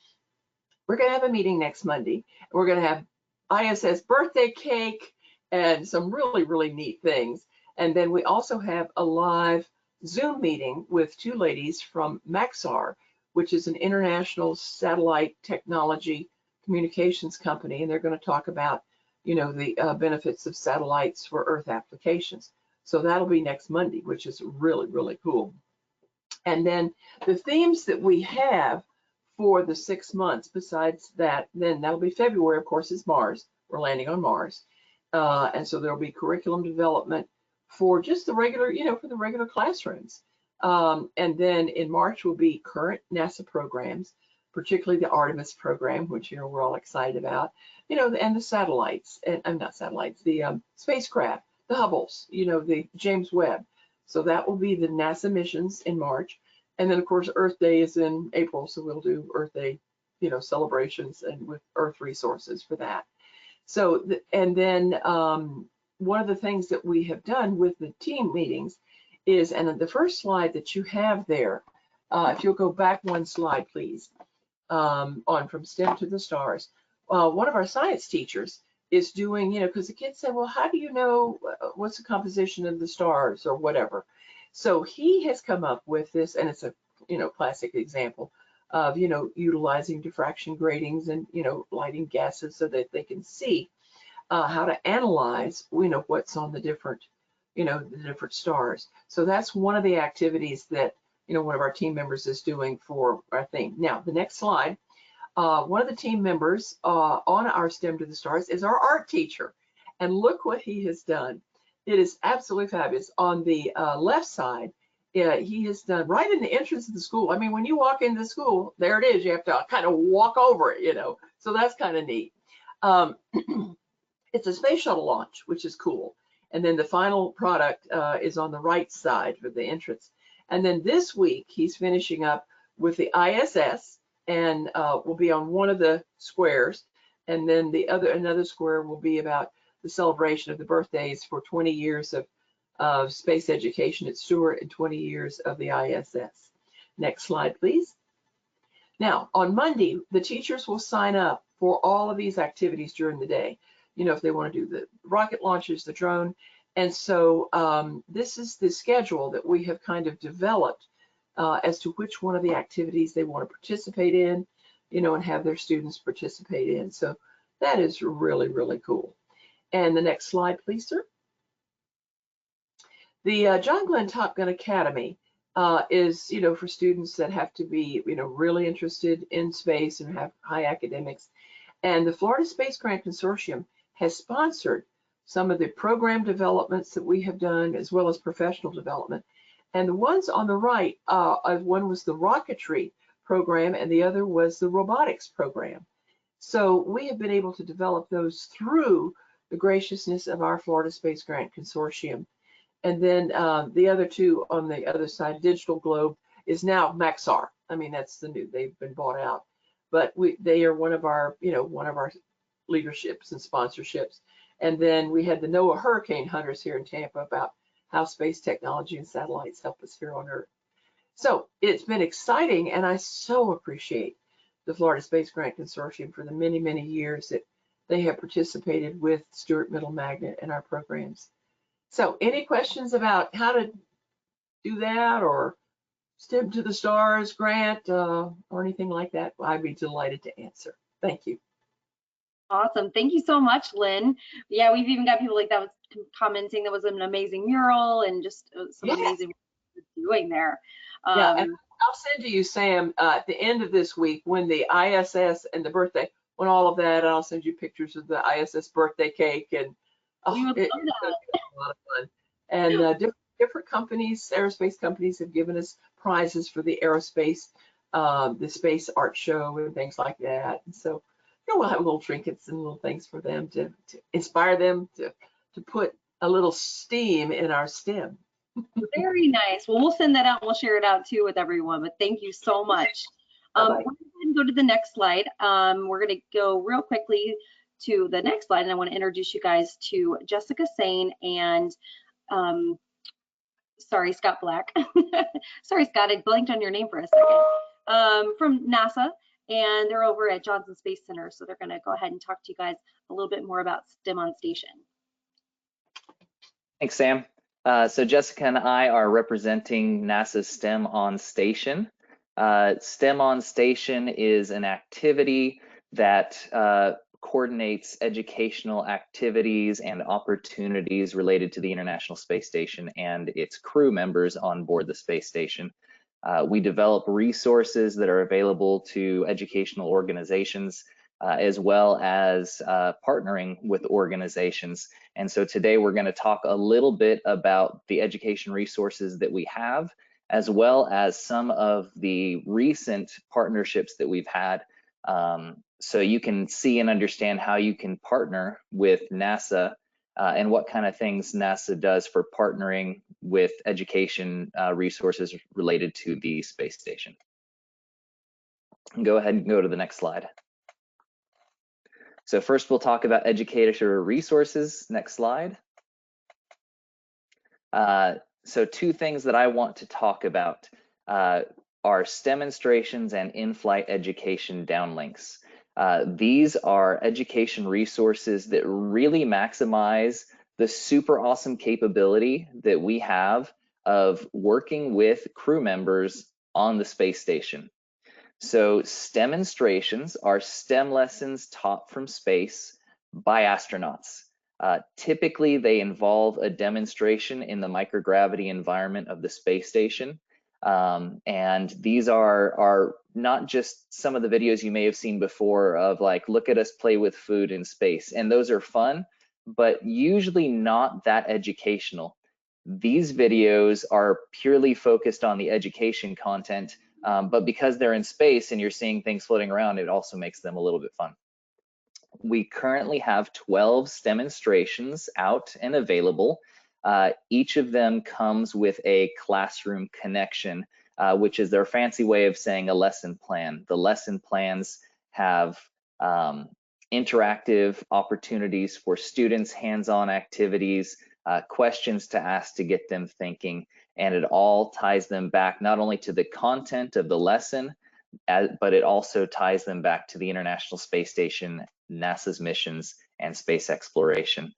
we're going to have a meeting next Monday. We're going to have ISS birthday cake and some really, really neat things. And then we also have a live Zoom meeting with 2 ladies from Maxar, which is an international satellite technology communications company. And they're going to talk about, you know, the benefits of satellites for Earth applications. So that'll be next Monday, which is really, really cool. And then the themes that we have for the 6 months, besides that, then that'll be February, of course, is Mars. We're landing on Mars. And so there'll be curriculum development for just the regular, you know, for the regular classrooms. And then in March will be current NASA programs, particularly the Artemis program, which, you know, we're all excited about, you know, and the satellites, and not satellites, the spacecraft, the Hubbles, you know, the James Webb. So that will be the NASA missions in March. And then, of course, Earth Day is in April, so we'll do Earth Day, you know, celebrations and with Earth resources for that. So, and then one of the things that we have done with the team meetings is, and the first slide that you have there, if you'll go back one slide, please, on From STEM to the Stars. One of our science teachers is doing, because the kids say, well, how do you know what's the composition of the stars or whatever? So he has come up with this, and it's a, classic example of, utilizing diffraction gratings and, lighting gases so that they can see how to analyze, what's on the different, the different stars. So that's one of the activities that, one of our team members is doing for our thing. Now, the next slide. One of the team members on our STEM to the Stars is our art teacher. And look what he has done. It is absolutely fabulous. On the left side, he has done right in the entrance of the school. I mean, when you walk into the school, there it is. You have to kind of walk over it, So that's kind of neat. It's a space shuttle launch, which is cool. And then the final product is on the right side for the entrance. And then this week, he's finishing up with the ISS, and will be on one of the squares, and then another square will be about the celebration of the birthdays for 20 years of space education at Stewart and 20 years of the ISS. Next slide, please. Now, on Monday, the teachers will sign up for all of these activities during the day. If they want to do the rocket launches, the drone. And so this is the schedule that we have kind of developed as to which one of the activities they want to participate in, and have their students participate in. So that is really, really cool. And the next slide, please, sir. The John Glenn Top Gun Academy is, for students that have to be, really interested in space and have high academics. And the Florida Space Grant Consortium has sponsored some of the program developments that we have done, as well as professional development. And the ones on the right, one was the rocketry program and the other was the robotics program. So we have been able to develop those through the graciousness of our Florida Space Grant Consortium. And then the other two on the other side, Digital Globe, is now Maxar. I mean, that's the new, they've been bought out. But they are one of our, one of our leaderships and sponsorships. And then we had the NOAA Hurricane Hunters here in Tampa about how space technology and satellites help us here on Earth. So it's been exciting, and I so appreciate the Florida Space Grant Consortium for the many, many years that they have participated with Stewart Middle Magnet in our programs. So any questions about how to do that, or STEM to the Stars grant, or anything like that? I'd be delighted to answer. Thank you. Awesome. Thank you so much, Lynn. Yeah, we've even got people like that was commenting that was an amazing mural and just some amazing work you're doing there. Yeah, and I'll send to you, Sam, at the end of this week when the ISS and the birthday, when all of that, I'll send you pictures of the ISS birthday cake, and it's a lot of fun. And different companies, aerospace companies, have given us prizes for the aerospace, the space art show and things like that. And so, we'll have little trinkets and little things for them to inspire them to put a little STEAM in our STEM. Very nice. Well, we'll send that out. We'll share it out too with everyone. But thank you so much. We're going to go to the next slide. We're going to go real quickly to the next slide, and I want to introduce you guys to Jessica Sain and sorry, Scott Black. Sorry, Scott, I blanked on your name for a second. From NASA, and they're over at Johnson Space Center. So they're going to go ahead and talk to you guys a little bit more about STEM on Station. Thanks, Sam. So Jessica and I are representing NASA's STEM on Station. STEM on Station is an activity that coordinates educational activities and opportunities related to the International Space Station and its crew members on board the space station. We develop resources that are available to educational organizations as well as partnering with organizations. And so today we're going to talk a little bit about the education resources that we have, as well as some of the recent partnerships that we've had, so you can see and understand how you can partner with NASA and what kind of things NASA does for partnering with education resources related to the space station. Go ahead and go to the next slide. So first we'll talk about educator resources. Next slide. So two things that I want to talk about. are demonstrations and in-flight education downlinks. These are education resources that really maximize the super awesome capability that we have of working with crew members on the space station. So STEMonstrations are STEM lessons taught from space by astronauts. Typically, they involve a demonstration in the microgravity environment of the space station. And these are not just some of the videos you may have seen before of like, look at us play with food in space. And those are fun, but usually not that educational. These videos are purely focused on the education content, but because they're in space and you're seeing things floating around, it also makes them a little bit fun. We currently have 12 STEMonstrations out and available. Each of them comes with a classroom connection, which is their fancy way of saying a lesson plan. The lesson plans have interactive opportunities for students, hands-on activities, questions to ask to get them thinking, and it all ties them back not only to the content of the lesson, but it also ties them back to the International Space Station, NASA's missions, and space exploration.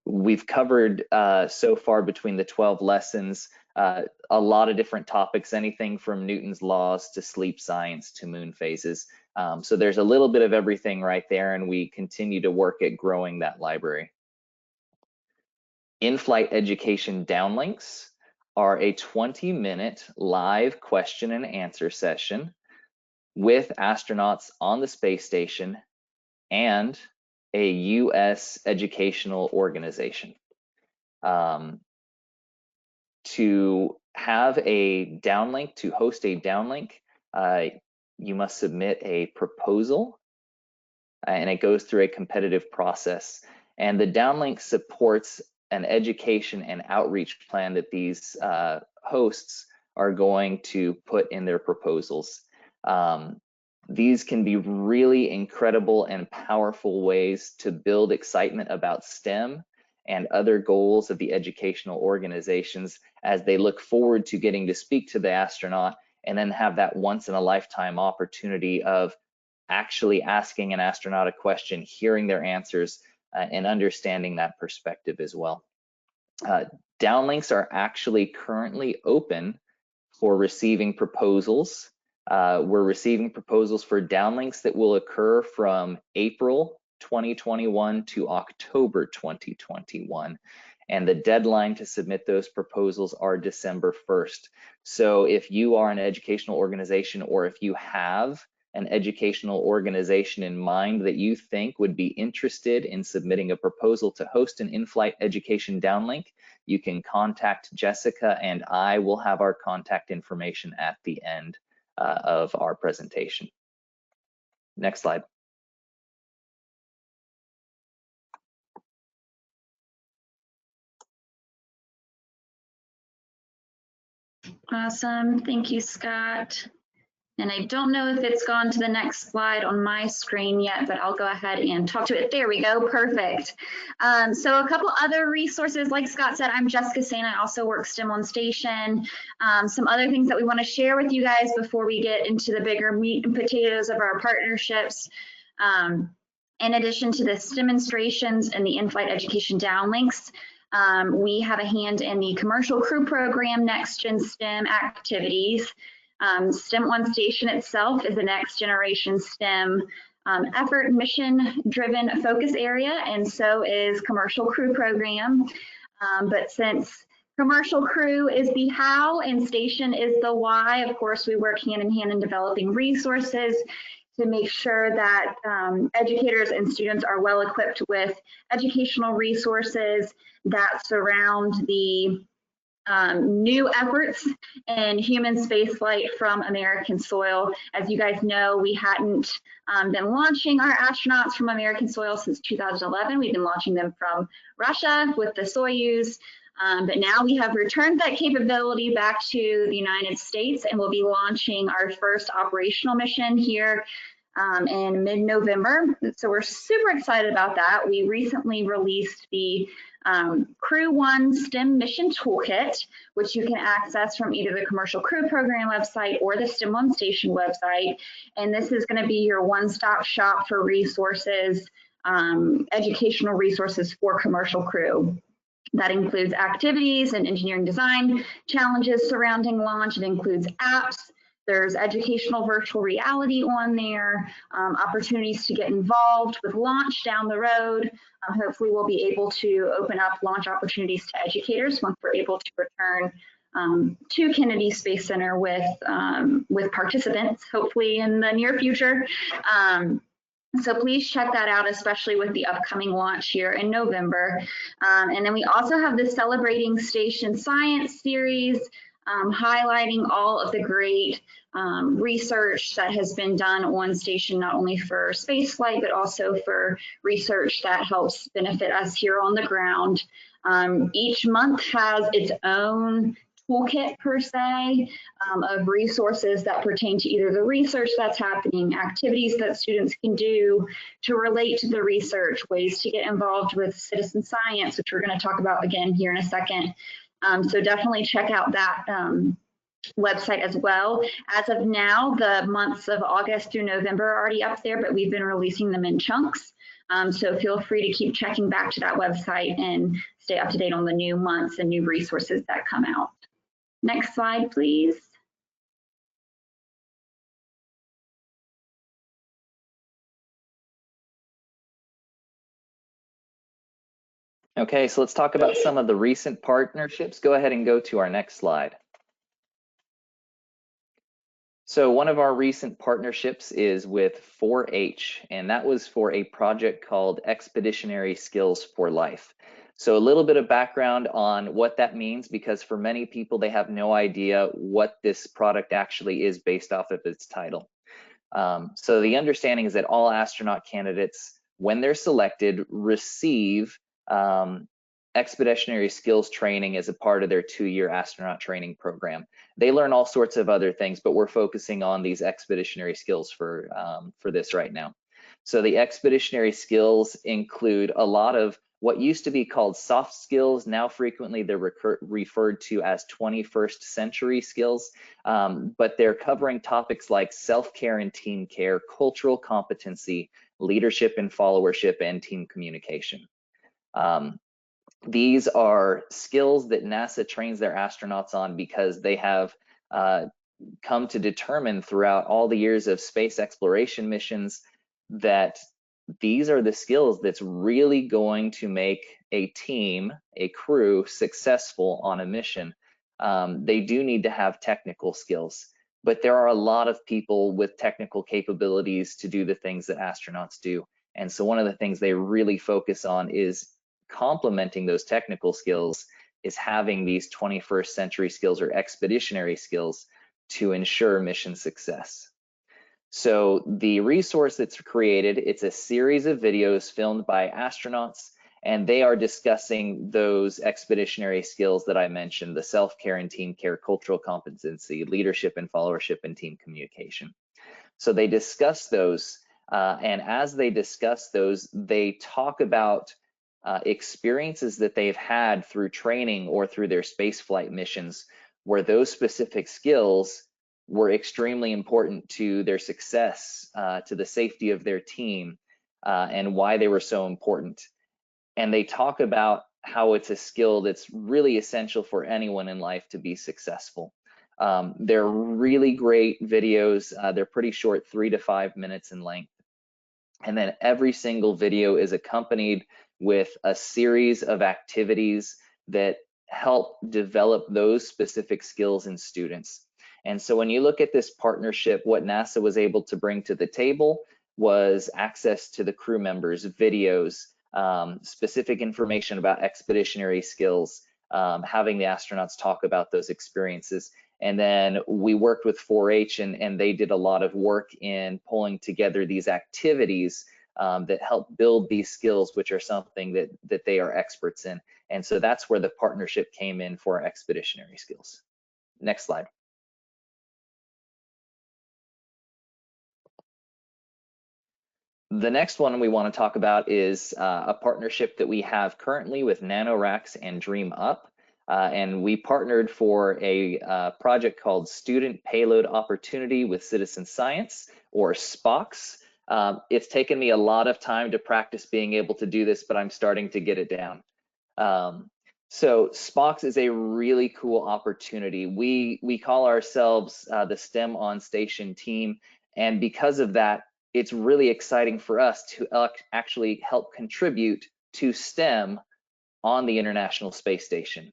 We've covered so far between the 12 lessons a lot of different topics, anything from Newton's laws to sleep science to moon phases. So there's a little bit of everything right there, and we continue to work at growing that library. In-flight education downlinks are a 20-minute live question and answer session with astronauts on the space station and a U.S. educational organization. To have a downlink, to host a downlink, you must submit a proposal, and it goes through a competitive process. And the downlink supports an education and outreach plan that these hosts are going to put in their proposals. These can be really incredible and powerful ways to build excitement about STEM and other goals of the educational organizations as they look forward to getting to speak to the astronaut and then have that once-in-a-lifetime opportunity of actually asking an astronaut a question, hearing their answers, and understanding that perspective as well. Downlinks are actually currently open for receiving proposals. We're receiving proposals for downlinks that will occur from April 2021 to October 2021. And the deadline to submit those proposals are December 1st. So if you are an educational organization, or if you have an educational organization in mind that you think would be interested in submitting a proposal to host an in-flight education downlink, you can contact Jessica, and I will have our contact information at the end of our presentation. Next slide. Awesome, thank you, Scott. And I don't know if it's gone to the next slide on my screen yet, but I'll go ahead and talk to it. There we go, perfect. So a couple other resources, like Scott said, I'm Jessica Sain. I also work STEM on station. Some other things that we want to share with you guys before we get into the bigger meat and potatoes of our partnerships. In addition to the STEMonstrations and the in-flight education downlinks, we have a hand in the commercial crew program, Next Gen STEM activities. STEM on Station itself is a next generation STEM effort, mission driven focus area, and so is commercial crew program. But since commercial crew is the how and station is the why, of course, we work hand in hand in developing resources to make sure that educators and students are well equipped with educational resources that surround the new efforts in human spaceflight from American soil. As you guys know, we hadn't been launching our astronauts from American soil since 2011. We've been launching them from Russia with the Soyuz, but now we have returned that capability back to the United States, and we'll be launching our first operational mission here in mid-November. So we're super excited about that. We recently released the Crew One STEM Mission Toolkit, which you can access from either the Commercial Crew Program website or the STEM on Station website. And this is going to be your one-stop shop for resources, educational resources for commercial crew. That includes activities and engineering design challenges surrounding launch. It includes apps. There's educational virtual reality on there, opportunities to get involved with launch down the road. Hopefully we'll be able to open up launch opportunities to educators once we're able to return to Kennedy Space Center with participants, hopefully in the near future. So please check that out, especially with the upcoming launch here in November. And then we also have the Celebrating Station Science series, highlighting all of the great research that has been done on station, not only for spaceflight, but also for research that helps benefit us here on the ground. Each month has its own toolkit per se of resources that pertain to either the research that's happening, activities that students can do to relate to the research, ways to get involved with citizen science, which we're going to talk about again here in a second. So definitely check out that website as well. As of now, the months of August through November are already up there, but we've been releasing them in chunks. So feel free to keep checking back to that website and stay up to date on the new months and new resources that come out. Next slide, please. Okay, so let's talk about some of the recent partnerships. Go ahead and go to our next slide. So one of our recent partnerships is with 4-H, and that was for a project called Expeditionary Skills for Life. So a little bit of background on what that means, because for many people, they have no idea what this product actually is based off of its title. So the understanding is that all astronaut candidates, when they're selected, receive expeditionary skills training as a part of their 2-year astronaut training program. They learn all sorts of other things, but we're focusing on these expeditionary skills for this right now. So the expeditionary skills include a lot of what used to be called soft skills. Now frequently they're referred to as 21st century skills, but they're covering topics like self-care and team care, cultural competency, leadership and followership, and team communication. These are skills that NASA trains their astronauts on because they have come to determine throughout all the years of space exploration missions that these are the skills that's really going to make a team, a crew, successful on a mission. They do need to have technical skills, but there are a lot of people with technical capabilities to do the things that astronauts do. And so one of the things they really focus on is complementing those technical skills, is having these 21st century skills or expeditionary skills to ensure mission success. So the resource that's created, it's a series of videos filmed by astronauts, and they are discussing those expeditionary skills that I mentioned, the self-care and team care, cultural competency, leadership and followership, and team communication. So they discuss those, and as they discuss those, they talk about experiences that they've had through training or through their spaceflight missions, where those specific skills were extremely important to their success, to the safety of their team, and why they were so important. And they talk about how it's a skill that's really essential for anyone in life to be successful. They're really great videos. They're pretty short, 3 to 5 minutes in length. And then every single video is accompanied with a series of activities that help develop those specific skills in students. And so when you look at this partnership, what NASA was able to bring to the table was access to the crew members, videos, specific information about expeditionary skills, having the astronauts talk about those experiences. And then we worked with 4-H, and they did a lot of work in pulling together these activities that help build these skills, which are something that they are experts in. And so that's where the partnership came in for expeditionary skills. Next slide. The next one we want to talk about is a partnership that we have currently with NanoRacks and Dream Up. And we partnered for a project called Student Payload Opportunity with Citizen Science, or SPOX. It's taken me a lot of time to practice being able to do this, but I'm starting to get it down. So SPOX is a really cool opportunity. We call ourselves the STEM on Station team, and because of that, it's really exciting for us to actually help contribute to STEM on the International Space Station.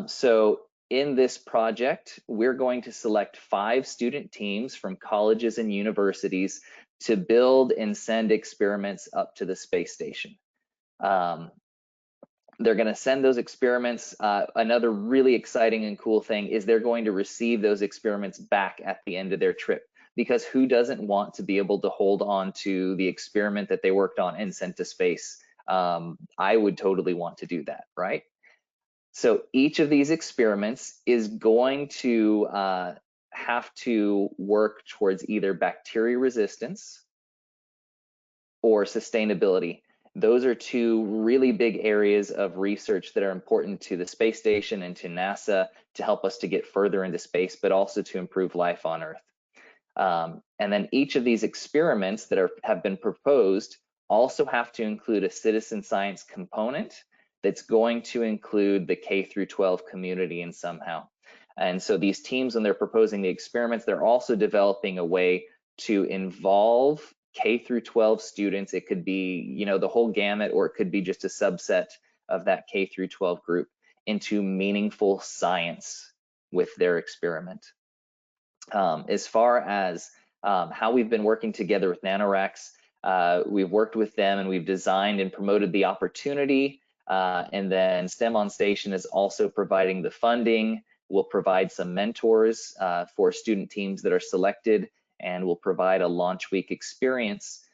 So in this project, we're going to select 5 student teams from colleges and universities to build and send experiments up to the space station. They're going to send those experiments. Another really exciting and cool thing is they're going to receive those experiments back at the end of their trip, because who doesn't want to be able to hold on to the experiment that they worked on and sent to space? I would totally want to do that, right? So each of these experiments is going to have to work towards either bacteria resistance or sustainability. Those are 2 really big areas of research that are important to the space station and to NASA to help us to get further into space, but also to improve life on Earth. And then each of these experiments that have been proposed also have to include a citizen science component that's going to include the K through 12 community in somehow. And so these teams, when they're proposing the experiments, they're also developing a way to involve K through 12 students. It could be, you know, the whole gamut, or it could be just a subset of that K through 12 group into meaningful science with their experiment. As far as how we've been working together with NanoRacks, we've worked with them and we've designed and promoted the opportunity. And then STEM on Station is also providing the funding. We'll provide some mentors for student teams that are selected, and we'll provide a launch week experience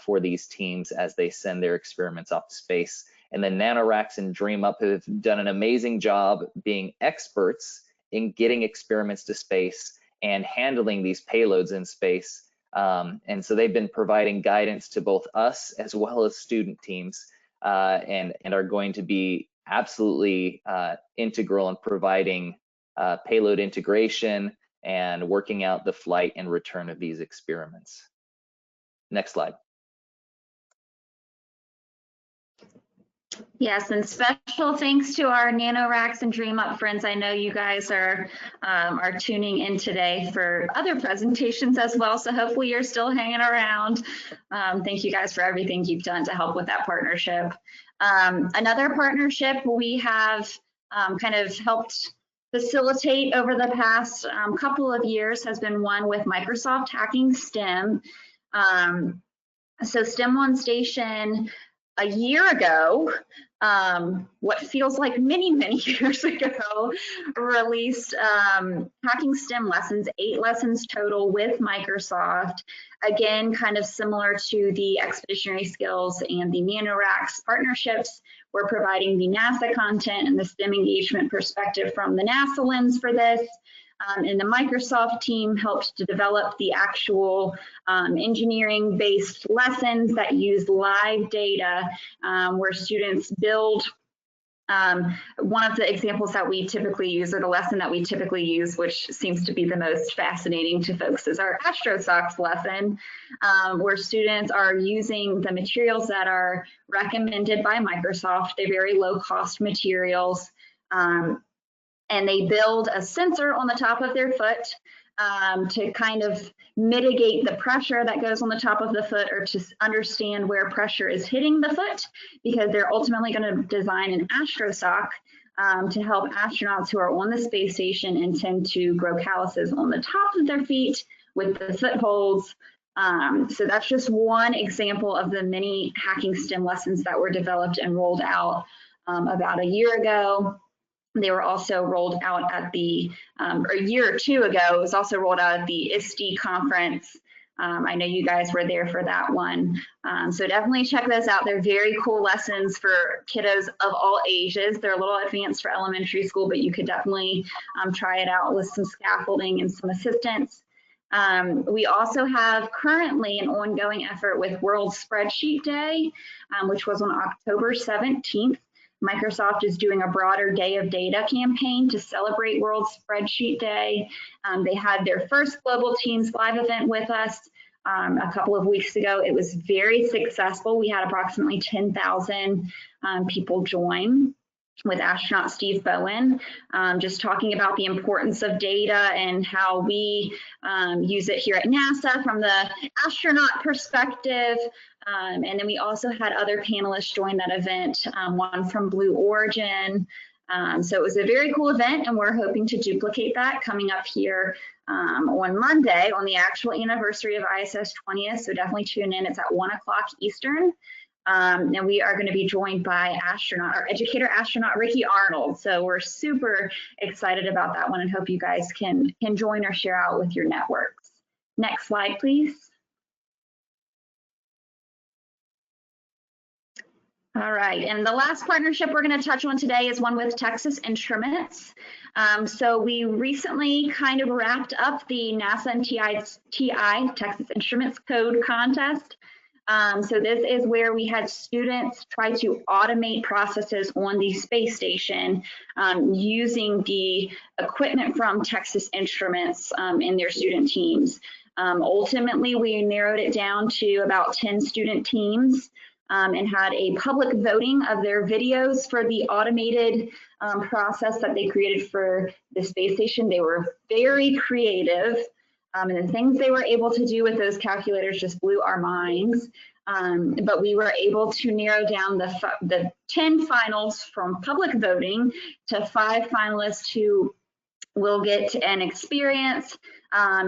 for these teams as they send their experiments off to space. And then NanoRacks and Dream Up have done an amazing job being experts in getting experiments to space and handling these payloads in space. And so they've been providing guidance to both us as well as student teams, and are going to be absolutely integral in providing payload integration and working out the flight and return of these experiments. Next slide. Yes, and special thanks to our NanoRacks and Dream Up friends. I know you guys are tuning in today for other presentations as well, so hopefully you're still hanging around. Thank you guys for everything you've done to help with that partnership. Another partnership we have kind of helped facilitate over the past couple of years has been one with Microsoft Hacking STEM. So STEM on Station a year ago, what feels like many years ago, released Hacking STEM lessons, 8 lessons total with Microsoft. Again, kind of similar to the Expeditionary Skills and the NanoRacks partnerships. We're providing the NASA content and the STEM engagement perspective from the NASA lens for this. And the Microsoft team helped to develop the actual engineering-based lessons that use live data where students build. One of the examples that we typically use, or the lesson that we typically use, which seems to be the most fascinating to folks, is our AstroSocks lesson, where students are using the materials that are recommended by Microsoft. They're very low-cost materials. And they build a sensor on the top of their foot to kind of mitigate the pressure that goes on the top of the foot, or to understand where pressure is hitting the foot, because they're ultimately going to design an AstroSock to help astronauts who are on the space station and tend to grow calluses on the top of their feet with the footholds. So that's just one example of the many Hacking STEM lessons that were developed and rolled out about a year ago. They were also rolled out at the, or a year or two ago, it was also rolled out at the ISTE conference. I know you guys were there for that one. So definitely check those out. They're very cool lessons for kiddos of all ages. They're a little advanced for elementary school, but you could definitely try it out with some scaffolding and some assistance. We also have currently an ongoing effort with World Spreadsheet Day, which was on October 17th. Microsoft is doing a broader Day of Data campaign to celebrate World Spreadsheet Day. They had their first Global Teams Live event with us a couple of weeks ago. It was very successful. We had approximately 10,000 people join, with astronaut Steve Bowen, just talking about the importance of data and how we use it here at NASA from the astronaut perspective. And then we also had other panelists join that event, one from Blue Origin. So it was a very cool event, and we're hoping to duplicate that coming up here on Monday on the actual anniversary of ISS 20th. So definitely tune in. It's at 1 o'clock Eastern. And we are going to be joined by our educator astronaut Ricky Arnold. So we're super excited about that one and hope you guys can join or share out with your networks. Next slide, please. All right, and the last partnership we're going to touch on today is one with Texas Instruments. So we recently kind of wrapped up the NASA and TI, Texas Instruments Code Contest. So this is where we had students try to automate processes on the space station using the equipment from Texas Instruments in their student teams. Ultimately, we narrowed it down to about 10 student teams and had a public voting of their videos for the automated process that they created for the space station. They were very creative. And the things they were able to do with those calculators just blew our minds. But we were able to narrow down the 10 finals from public voting to 5 finalists who will get an experience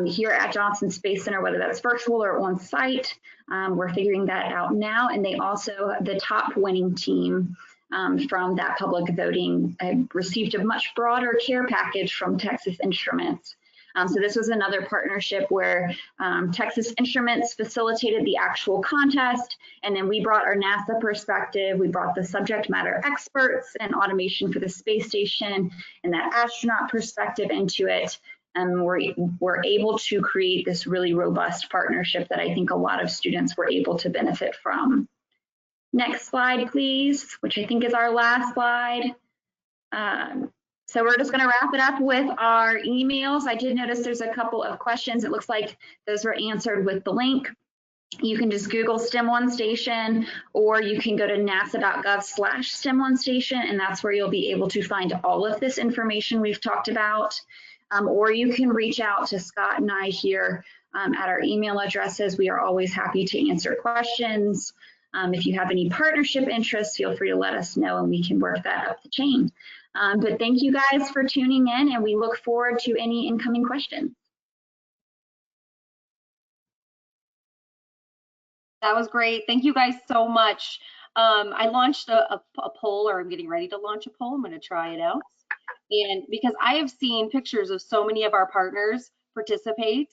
here at Johnson Space Center, whether that's virtual or on site. We're figuring that out now. And they also, the top winning team from that public voting received a much broader care package from Texas Instruments. So this was another partnership where Texas Instruments facilitated the actual contest, and then we brought our NASA perspective, we brought the subject matter experts and automation for the space station and that astronaut perspective into it, and we're able to create this really robust partnership that I think a lot of students were able to benefit from. Next slide, please, which I think is our last slide. So we're just going to wrap it up with our emails. I did notice there's a couple of questions. It looks like those were answered with the link. You can just Google STEM One Station, or you can go to nasa.gov/STEM One Station, and that's where you'll be able to find all of this information we've talked about. Or you can reach out to Scott and I here at our email addresses. We are always happy to answer questions. If you have any partnership interests, feel free to let us know and we can work that up the chain. But thank you guys for tuning in, and we look forward to any incoming questions. That was great. Thank you guys so much. I launched a poll, or I'm getting ready to launch a poll. I'm going to try it out. And because I have seen pictures of so many of our partners participate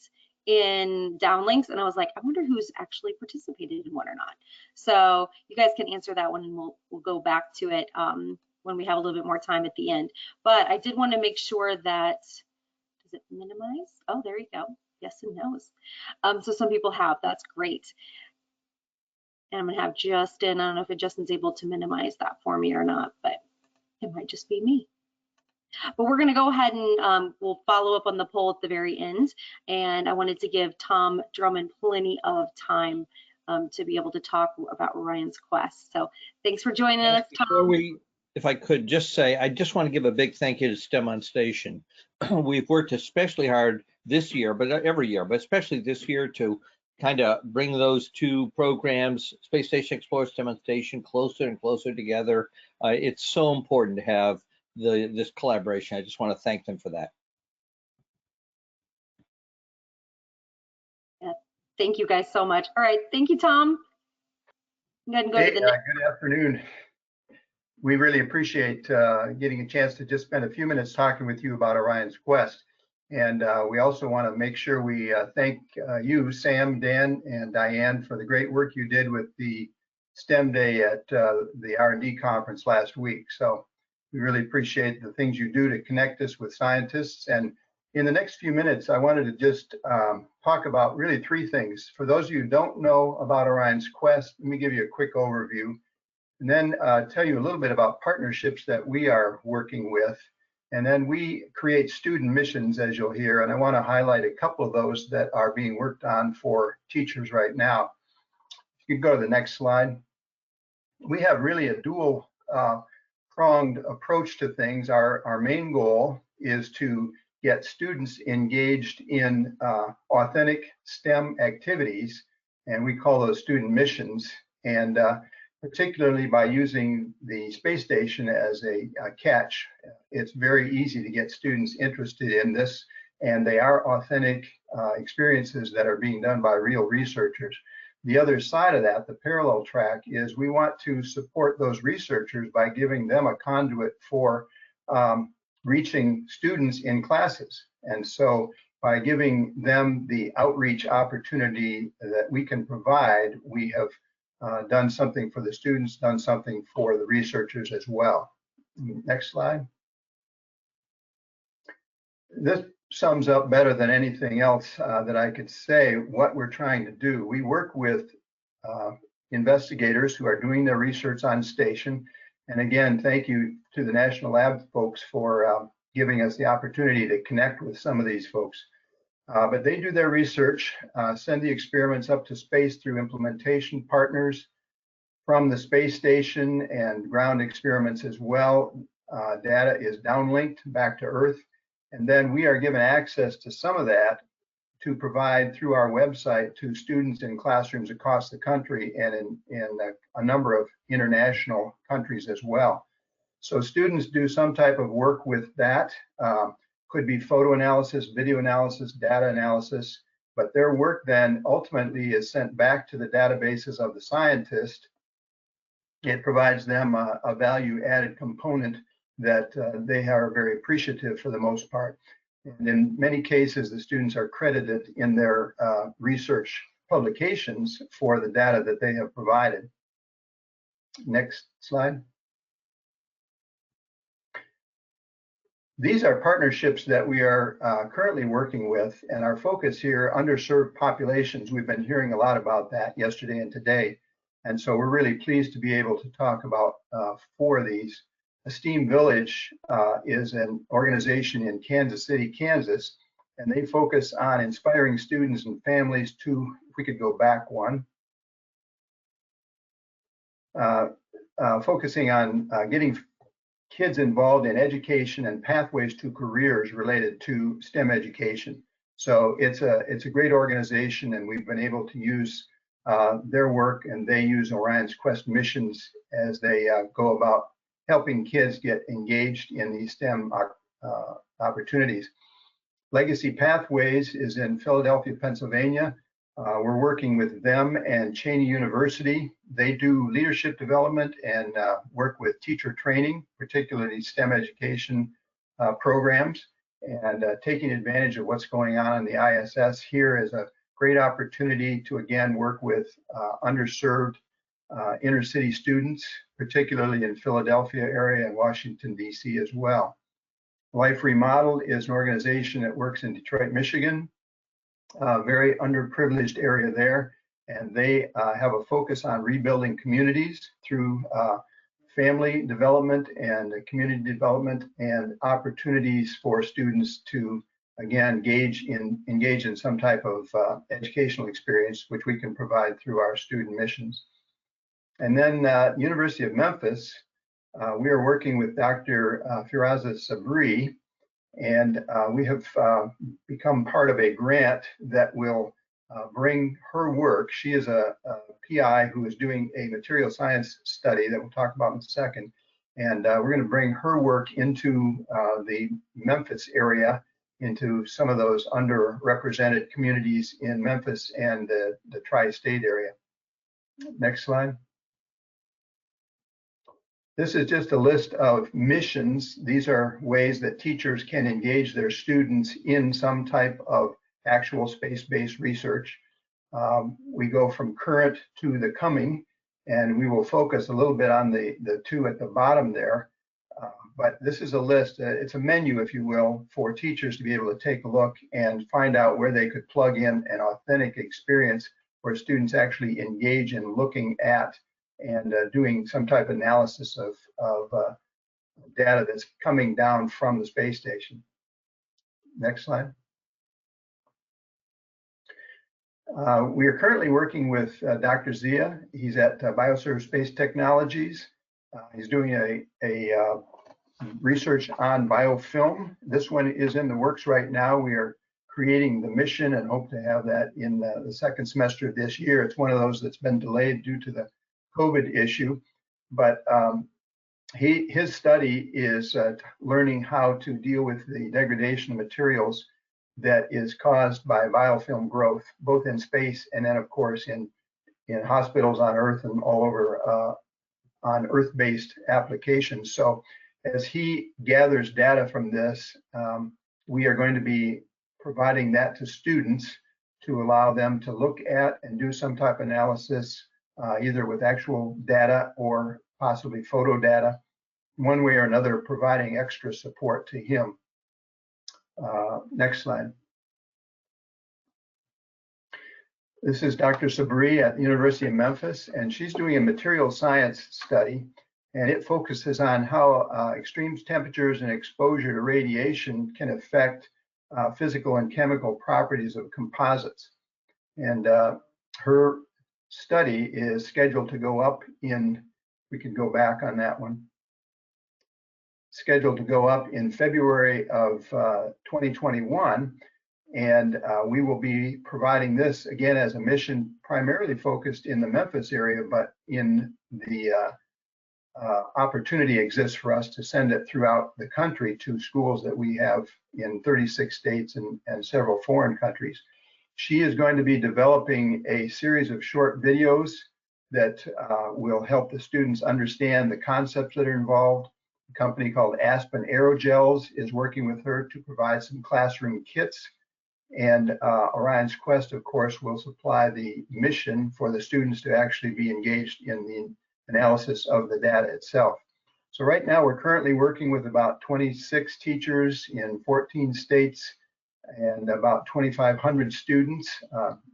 in downlinks, and I was like, I wonder who's actually participated in one or not. So you guys can answer that one, and we'll go back to it when we have a little bit more time at the end. But I did want to make sure that, does it minimize? Oh, there you go. Yes and no's. So some people have, that's great. And I'm going to have Justin, I don't know if Justin's able to minimize that for me or not, but it might just be me. But we're going to go ahead and we'll follow up on the poll at the very end. And I wanted to give TomDrummond plenty of time to be able to talk about Orion's quest. So thanks for joining us, Tom. If I could just say, I just want to give a big thank you to STEM on Station. We've worked especially hard this year, but every year, but especially this year, to kind of bring those two programs, Space Station Explorer, STEM on Station, closer and closer together. It's so important to have this collaboration. I just want to thank them for that. Yeah, thank you guys so much. All right, thank you, Tom. Go ahead and go to the next. Good afternoon. We really appreciate getting a chance to just spend a few minutes talking with you about Orion's quest. And we also want to make sure we thank you, Sam, Dan, and Diane, for the great work you did with the STEM Day at the R&D conference last week. So we really appreciate the things you do to connect us with scientists and In the next few minutes, I wanted to just talk about really three things. For those of you who don't know about Orion's Quest, let me give you a quick overview, and then tell you a little bit about partnerships that we are working with. And then we create student missions, as you'll hear, and I want to highlight a couple of those that are being worked on for teachers right now. You can go to the next slide. We have really a dual pronged approach to things. Our main goal is to get students engaged in authentic STEM activities, and we call those student missions, and particularly by using the space station as a catch. It's very easy to get students interested in this, and they are authentic experiences that are being done by real researchers. The other side of that, the parallel track, is we want to support those researchers by giving them a conduit for reaching students in classes. And so by giving them the outreach opportunity that we can provide, we have done something for the students, done something for the researchers as well. Next slide. This sums up better than anything else that I could say what we're trying to do. We work with investigators who are doing their research on station. And again, thank you to the National Lab folks for giving us the opportunity to connect with some of these folks. But they do their research, send the experiments up to space through implementation partners from the space station and ground experiments as well. Data is downlinked back to Earth. And then we are given access to some of that to provide through our website to students in classrooms across the country and in a number of international countries as well. So students do some type of work with that. Could be photo analysis, video analysis, data analysis, but their work then ultimately is sent back to the databases of the scientist. It provides them a value added component that they are very appreciative for the most part. And in many cases, the students are credited in their research publications for the data that they have provided. Next slide. These are partnerships that we are currently working with, and our focus here, underserved populations. We've been hearing a lot about that yesterday and today. And so we're really pleased to be able to talk about 4 of these. Esteem Village is an organization in Kansas City, Kansas, and they focus on inspiring students and families to, if we could go back one, focusing on getting kids involved in education and pathways to careers related to STEM education. So it's a great organization, and we've been able to use their work, and they use Orion's Quest missions as they go about helping kids get engaged in these STEM opportunities. Legacy Pathways is in Philadelphia, Pennsylvania. We're working with them and Cheney University. They do leadership development and work with teacher training, particularly STEM education programs, and taking advantage of what's going on in the ISS here is a great opportunity to again work with underserved inner city students, particularly in Philadelphia area and Washington, D.C. as well. Life Remodeled is an organization that works in Detroit, Michigan, a very underprivileged area there, and they have a focus on rebuilding communities through family development and community development and opportunities for students to again engage in some type of educational experience, which we can provide through our student missions. And then University of Memphis, we are working with Dr. Firaza Sabri, and we have become part of a grant that will bring her work. She is a PI who is doing a material science study that we'll talk about in a second. And we're going to bring her work into the Memphis area, into some of those underrepresented communities in Memphis and the tri-state area. Next slide. This is just a list of missions. These are ways that teachers can engage their students in some type of actual space-based research. We go from current to the coming, and we will focus a little bit on the 2 at the bottom there. But this is a list, it's a menu, if you will, for teachers to be able to take a look and find out where they could plug in an authentic experience where students actually engage in looking at and doing some type of analysis of data that's coming down from the space station. Next slide. We are currently working with Dr. Zia. He's at Bioserve Space Technologies. He's doing a research on biofilm. This one is in the works right now. We are creating the mission and hope to have that in the second semester of this year. It's one of those that's been delayed due to the COVID issue, but his study is learning how to deal with the degradation of materials that is caused by biofilm growth, both in space and then, of course, in hospitals on Earth and all over on Earth-based applications. So as he gathers data from this, we are going to be providing that to students to allow them to look at and do some type of analysis, either with actual data or possibly photo data, one way or another, providing extra support to him. Next slide. This is Dr. Sabri at the University of Memphis, and she's doing a material science study, and it focuses on how extreme temperatures and exposure to radiation can affect physical and chemical properties of composites. And her study is scheduled to go up in, we can go back on that one, scheduled to go up in February of 2021. And we will be providing this again as a mission primarily focused in the Memphis area, but in the opportunity exists for us to send it throughout the country to schools that we have in 36 states and several foreign countries. She is going to be developing a series of short videos that will help the students understand the concepts that are involved. A company called Aspen Aerogels is working with her to provide some classroom kits. And Orion's Quest, of course, will supply the mission for the students to actually be engaged in the analysis of the data itself. So right now we're currently working with about 26 teachers in 14 states and about 2,500 students,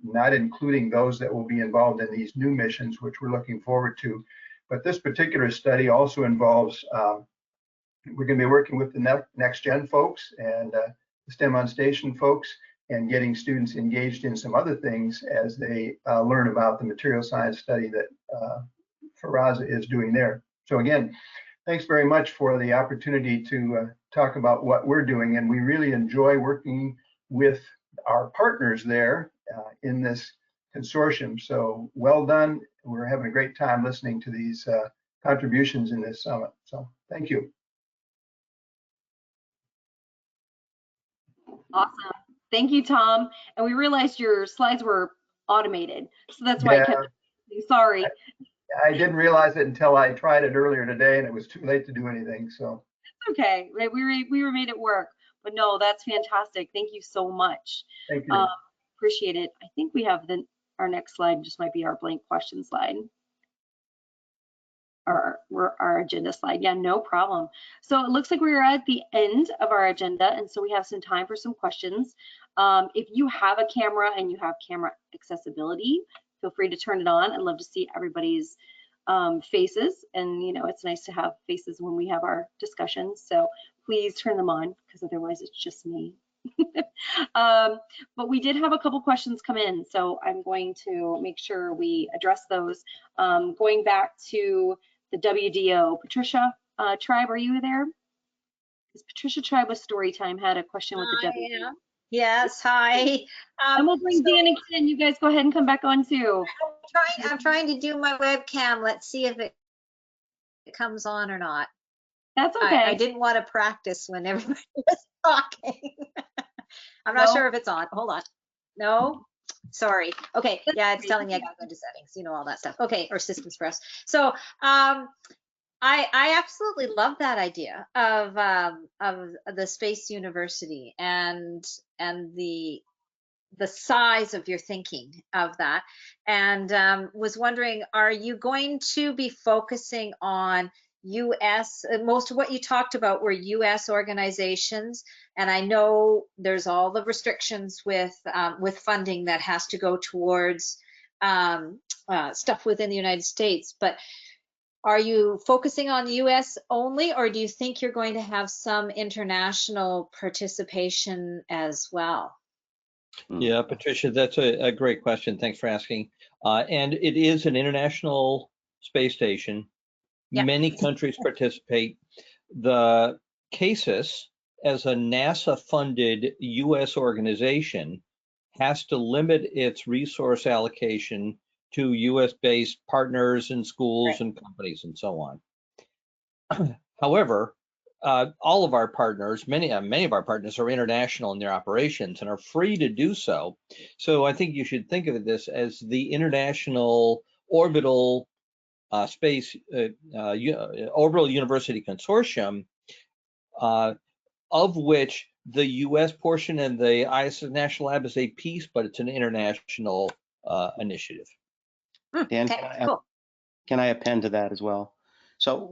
not including those that will be involved in these new missions, which we're looking forward to. But this particular study also involves, we're going to be working with the next gen folks and the STEM on Station folks, and getting students engaged in some other things as they learn about the material science study that Faraza is doing there. So again, thanks very much for the opportunity to talk about what we're doing, and we really enjoy working with our partners there in this consortium. So well done. We're having a great time listening to these contributions in this summit. So thank you. Awesome. Thank you, Tom. And we realized your slides were automated, so that's why I kept sorry. I didn't realize it until I tried it earlier today, and it was too late to do anything. So it's okay. Right? We were made it work, but no, that's fantastic. Thank you so much. Thank you. Appreciate it. I think we have our next slide. Just might be our blank question slide. Our agenda slide. Yeah, no problem. So it looks like we're at the end of our agenda, and so we have some time for some questions. If you have a camera and you have camera accessibility, feel free to turn it on. I'd love to see everybody's faces, and you know, it's nice to have faces when we have our discussions, so please turn them on, because otherwise it's just me. But we did have a couple questions come in, so I'm going to make sure we address those. Going back to the WDO, Patricia Tribe, are you there? Because Patricia Tribe with Storytime had a question with the WDO. Yes, hi. And we'll bring Danica in. You guys go ahead and come back on too. I'm trying to do my webcam. Let's see if it comes on or not. That's okay. I didn't want to practice when everybody was talking. I'm not sure if it's on. Hold on. No, sorry. Okay, yeah, it's telling me I gotta go to settings, you know, all that stuff. Okay, or systems for us. So I absolutely love that idea of the Space University and the size of your thinking of that, and was wondering, are you going to be focusing on US, most of what you talked about were US organizations, and I know there's all the restrictions with funding that has to go towards stuff within the United States, but are you focusing on the US only, or do you think you're going to have some international participation as well? Yeah, Patricia, that's a great question. Thanks for asking. And it is an international space station. Yep. Many countries participate. The CASIS, as a NASA-funded US organization, has to limit its resource allocation to US-based partners and schools and companies and so on. However, all of our partners, many of our partners are international in their operations and are free to do so. So I think you should think of this as the International Orbital Space Orbital University Consortium, of which the U.S. portion and the ISS National Lab is a piece, but it's an international initiative. Dan, can I append to that as well? So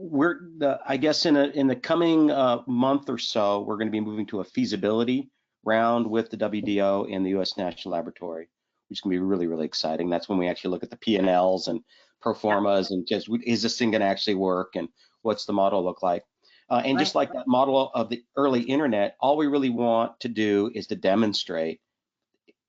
I guess in the coming month or so, we're going to be moving to a feasibility round with the WDO and the U.S. National Laboratory, which can be really, really exciting. That's when we actually look at the P&Ls and pro formas and just, is this thing going to actually work and what's the model look like? And just like that model of the early internet, all we really want to do is to demonstrate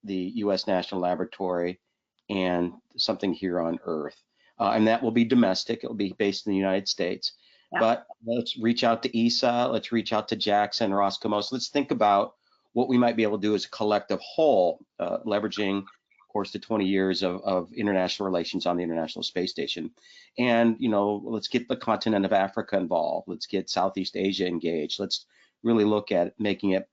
the U.S. National Laboratory and something here on Earth. And that will be domestic. It will be based in the United States. Yeah. But let's reach out to ESA. Let's reach out to Jackson, Roscosmos. Let's think about what we might be able to do as a collective whole, leveraging, of course, the 20 years of international relations on the International Space Station. And, you know, let's get the continent of Africa involved. Let's get Southeast Asia engaged. Let's really look at making it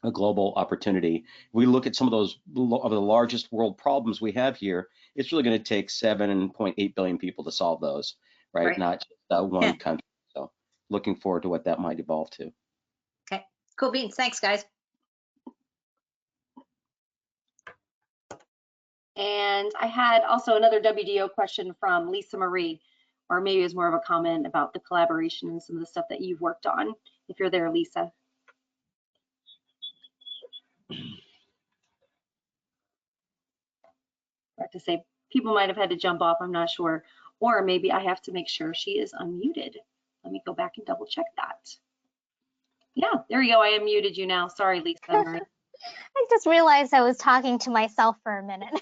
a global opportunity. We look at some of those of the largest world problems we have here. It's really going to take 7.8 billion people to solve those, right? Not just one country. So looking forward to what that might evolve to. Okay, cool beans. Thanks, guys. And I had also another WDO question from Lisa Marie, or maybe it was more of a comment about the collaboration and some of the stuff that you've worked on. If you're there, Lisa. I have to say, people might have had to jump off, I'm not sure. Or maybe I have to make sure she is unmuted. Let me go back and double check that. Yeah, there you go. I unmuted you now. Sorry, Lisa. I just realized I was talking to myself for a minute.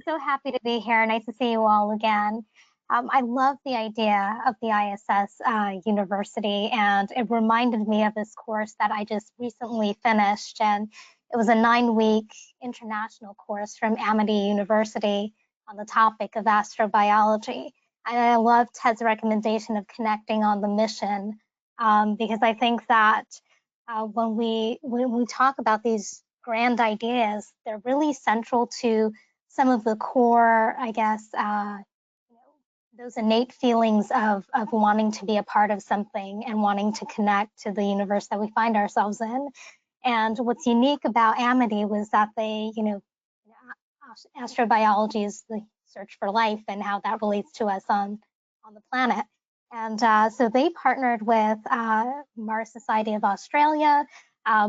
So happy to be here. Nice to see you all again. I love the idea of the ISS University, and it reminded me of this course that I just recently finished, and it was a 9-week international course from Amity University on the topic of astrobiology. And I love Ted's recommendation of connecting on the mission, because I think that when we talk about these grand ideas, they're really central to some of the core, I guess, those innate feelings of wanting to be a part of something and wanting to connect to the universe that we find ourselves in. And what's unique about Amity was that they, astrobiology is the search for life and how that relates to us on the planet. And so they partnered with Mars Society of Australia,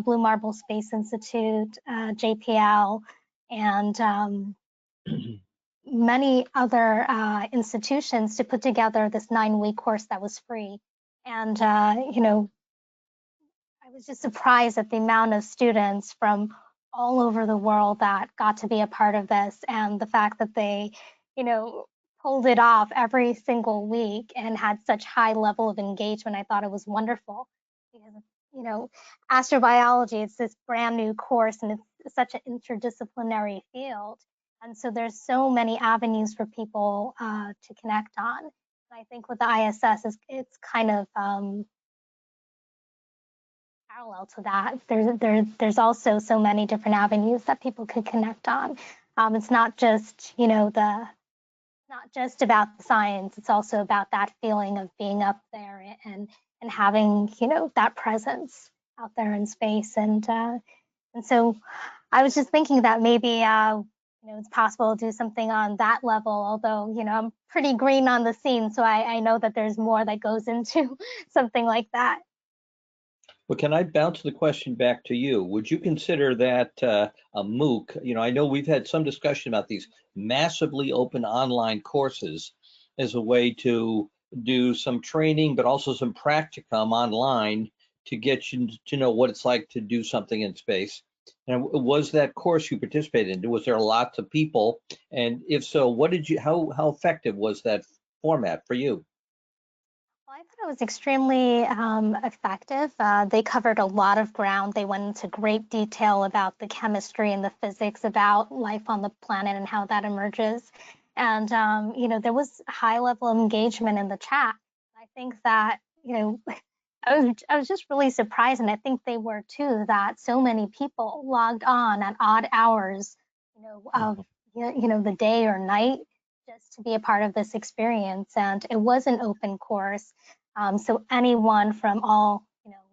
Blue Marble Space Institute, JPL, and many other institutions to put together this 9-week course that was free. And, I was just surprised at the amount of students from all over the world that got to be a part of this, and the fact that they, pulled it off every single week and had such high level of engagement. I thought it was wonderful because, astrobiology, it's this brand new course and it's such an interdisciplinary field. And so there's so many avenues for people to connect on. And I think with the ISS, it's kind of parallel to that. There's also so many different avenues that people could connect on. It's not just, not just about the science. It's also about that feeling of being up there and having, that presence out there in space. And so I was just thinking that maybe, it's possible to do something on that level, although, I'm pretty green on the scene, so I know that there's more that goes into something like that. Well, can I bounce the question back to you? Would you consider that a MOOC? I know we've had some discussion about these massively open online courses as a way to do some training, but also some practicum online to get you to know what it's like to do something in space. And was that course you participated in? Was there lots of people? And if so, how effective was that format for you? Well, I thought it was extremely effective. They covered a lot of ground. They went into great detail about the chemistry and the physics about life on the planet and how that emerges. And, there was high level of engagement in the chat. I think that, I was just really surprised, and I think they were too, that so many people logged on at odd hours, of, the day or night, just to be a part of this experience. And it was an open course, so anyone from all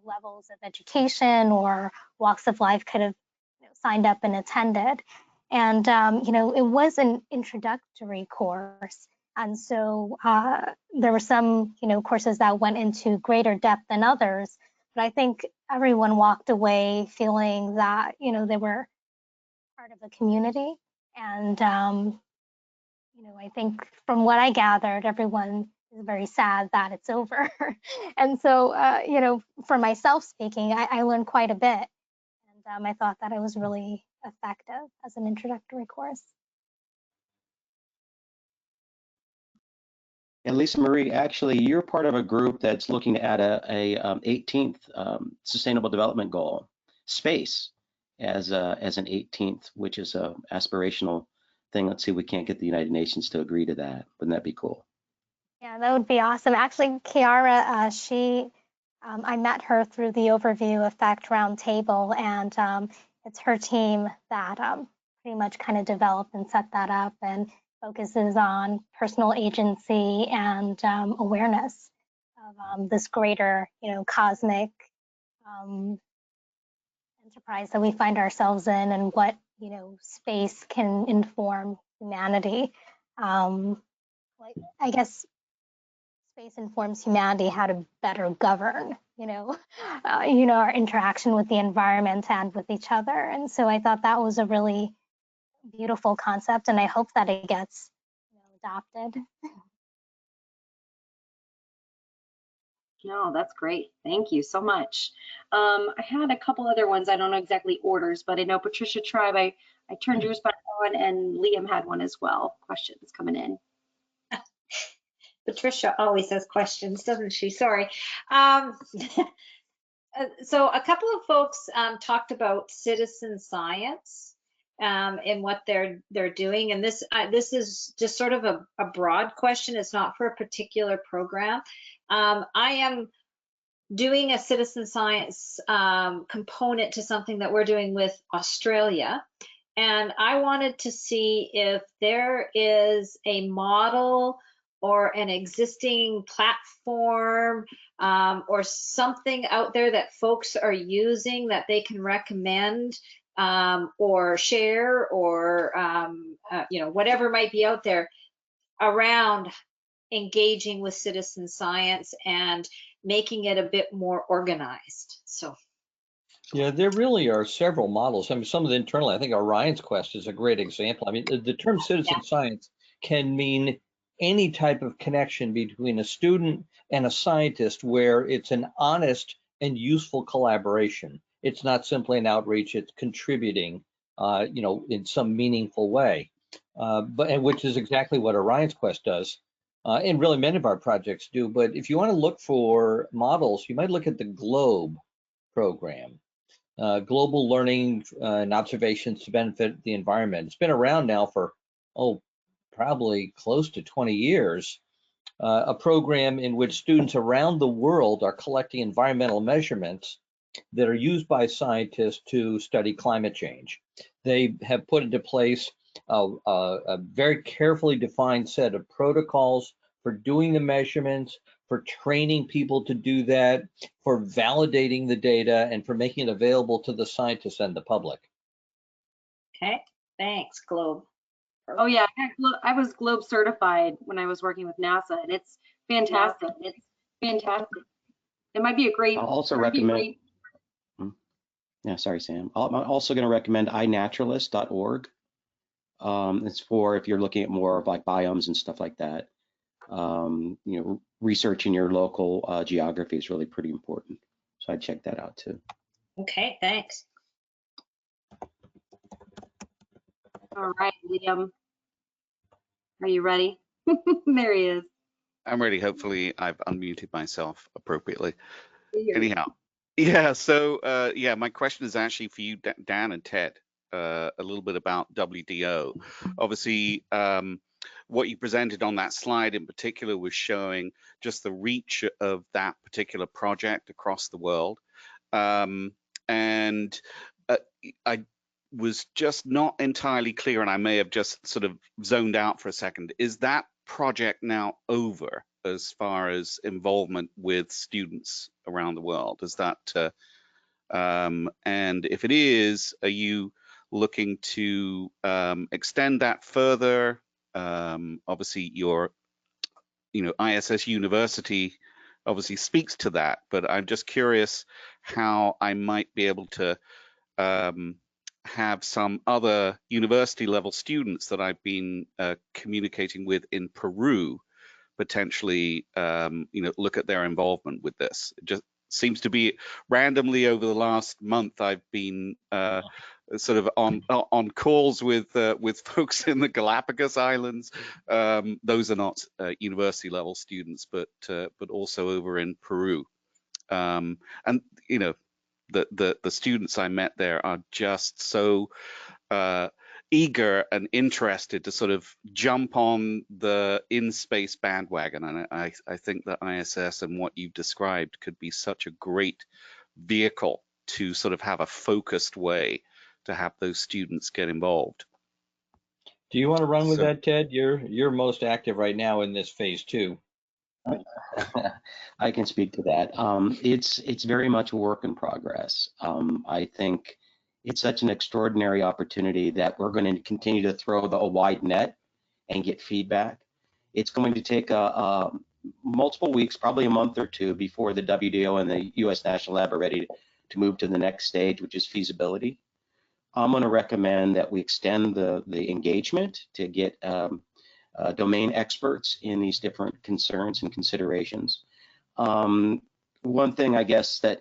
levels of education or walks of life could have signed up and attended. And it was an introductory course, and so there were some courses that went into greater depth than others, but I think everyone walked away feeling that they were part of a community. And I think from what I gathered, everyone is very sad that it's over. And so, for myself speaking, I learned quite a bit. And I thought that it was really effective as an introductory course. And Lisa Marie, actually, you're part of a group that's looking at a 18th Sustainable Development Goal, space, as an 18th, which is a aspirational thing. Let's see, we can't get the United Nations to agree to that. Wouldn't that be cool? Yeah, that would be awesome. Actually, Kiara, I met her through the Overview Effect Roundtable, and it's her team that pretty much kind of developed and set that up, and focuses on personal agency and awareness of this greater, cosmic enterprise that we find ourselves in, and what space can inform humanity. I guess space informs humanity how to better govern, our interaction with the environment and with each other. And so I thought that was a really beautiful concept, and I hope that it gets adopted. No, that's great. Thank you so much. I had a couple other ones. I don't know exactly orders, but I know Patricia Tribe, I turned yours back on, and Liam had one as well. Questions coming in. Patricia always has questions, doesn't she? Sorry. So a couple of folks talked about citizen science and what they're doing, and this is just sort of a broad question. It's not for a particular program. I am doing a citizen science component to something that we're doing with Australia, and I wanted to see if there is a model or an existing platform or something out there that folks are using that they can recommend or share, or whatever might be out there around engaging with citizen science and making it a bit more organized. So yeah, there really are several models. I mean, some of the internal, I think Orion's Quest is a great example. I mean, the term citizen science can mean any type of connection between a student and a scientist where it's an honest and useful collaboration. It's not simply an outreach, it's contributing, in some meaningful way, and which is exactly what Orion's Quest does. And really many of our projects do. But if you want to look for models, you might look at the GLOBE program, Global Learning and Observations to Benefit the Environment. It's been around now for, probably close to 20 years, a program in which students around the world are collecting environmental measurements that are used by scientists to study climate change. They have put into place a very carefully defined set of protocols for doing the measurements, for training people to do that, for validating the data, and for making it available to the scientists and the public. Okay, thanks, Globe. Oh yeah, I was Globe certified when I was working with NASA, and it's fantastic. It's fantastic. It might be a great. I'll also recommend. Yeah, sorry, Sam. I'm also going to recommend iNaturalist.org. It's for if you're looking at more of like biomes and stuff like that. You know, researching your local geography is really pretty important. So I'd check that out too. Okay, thanks. All right, Liam. Are you ready? There he is. I'm ready. Hopefully I've unmuted myself appropriately. Here. Anyhow, yeah, so yeah, my question is actually for you, Dan and Ted, a little bit about WDO. Obviously, what you presented on that slide in particular was showing just the reach of that particular project across the world. And I was just not entirely clear, and I may have just sort of zoned out for a second. Is that project now over as far as involvement with students around the world? Is that, and if it is, are you looking to extend that further? Obviously, your, ISS University obviously speaks to that, but I'm just curious how I might be able to have some other university level students that I've been communicating with in Peru potentially, look at their involvement with this. It just seems to be randomly over the last month I've been sort of on calls with folks in the Galapagos Islands. Those are not university level students, but also over in Peru. And the students I met there are just so eager and interested to sort of jump on the in-space bandwagon. And I think that ISS and what you've described could be such a great vehicle to sort of have a focused way to have those students get involved. Do you want to run with that, Ted? You're most active right now in this phase 2. I can speak to that. It's very much a work in progress. I think it's such an extraordinary opportunity that we're going to continue to throw a wide net and get feedback. It's going to take multiple weeks, probably a month or two, before the WDO and the U.S. National Lab are ready to move to the next stage, which is feasibility. I'm going to recommend that we extend the engagement to get domain experts in these different concerns and considerations. One thing, I guess, that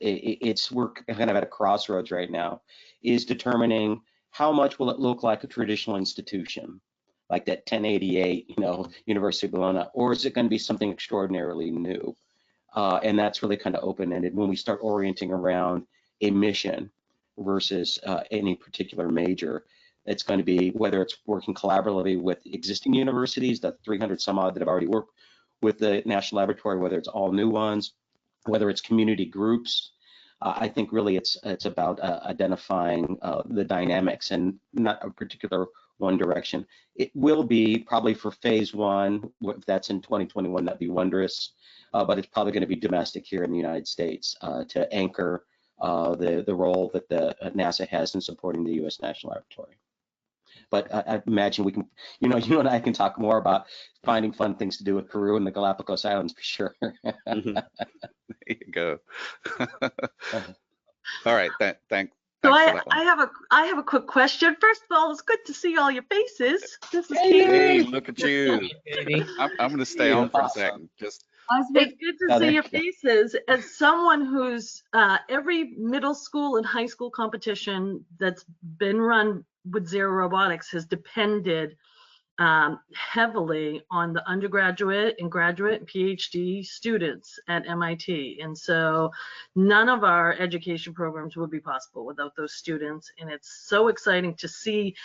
we're kind of at a crossroads right now is determining how much will it look like a traditional institution, like that 1088, University of Bologna, or is it going to be something extraordinarily new? And that's really kind of open-ended when we start orienting around a mission versus any particular major. It's going to be whether it's working collaboratively with existing universities, the 300 some odd that have already worked with the National Laboratory, whether it's all new ones, whether it's community groups. I think really it's about identifying the dynamics and not a particular one direction. It will be probably for phase 1, if that's in 2021, that'd be wondrous, but it's probably going to be domestic here in the United States to anchor the role that the NASA has in supporting the U.S. National Laboratory. But I imagine we can, you and I can talk more about finding fun things to do with Peru and the Galapagos Islands for sure. There you go. All right, thanks. So I have a quick question. First of all, it's good to see all your faces. This is Hey, look at you. I'm going to stay on for a second. Just. It's good to see your faces. As someone who's every middle school and high school competition that's been run with Zero Robotics has depended heavily on the undergraduate and graduate and PhD students at MIT. And so none of our education programs would be possible without those students. And it's so exciting to see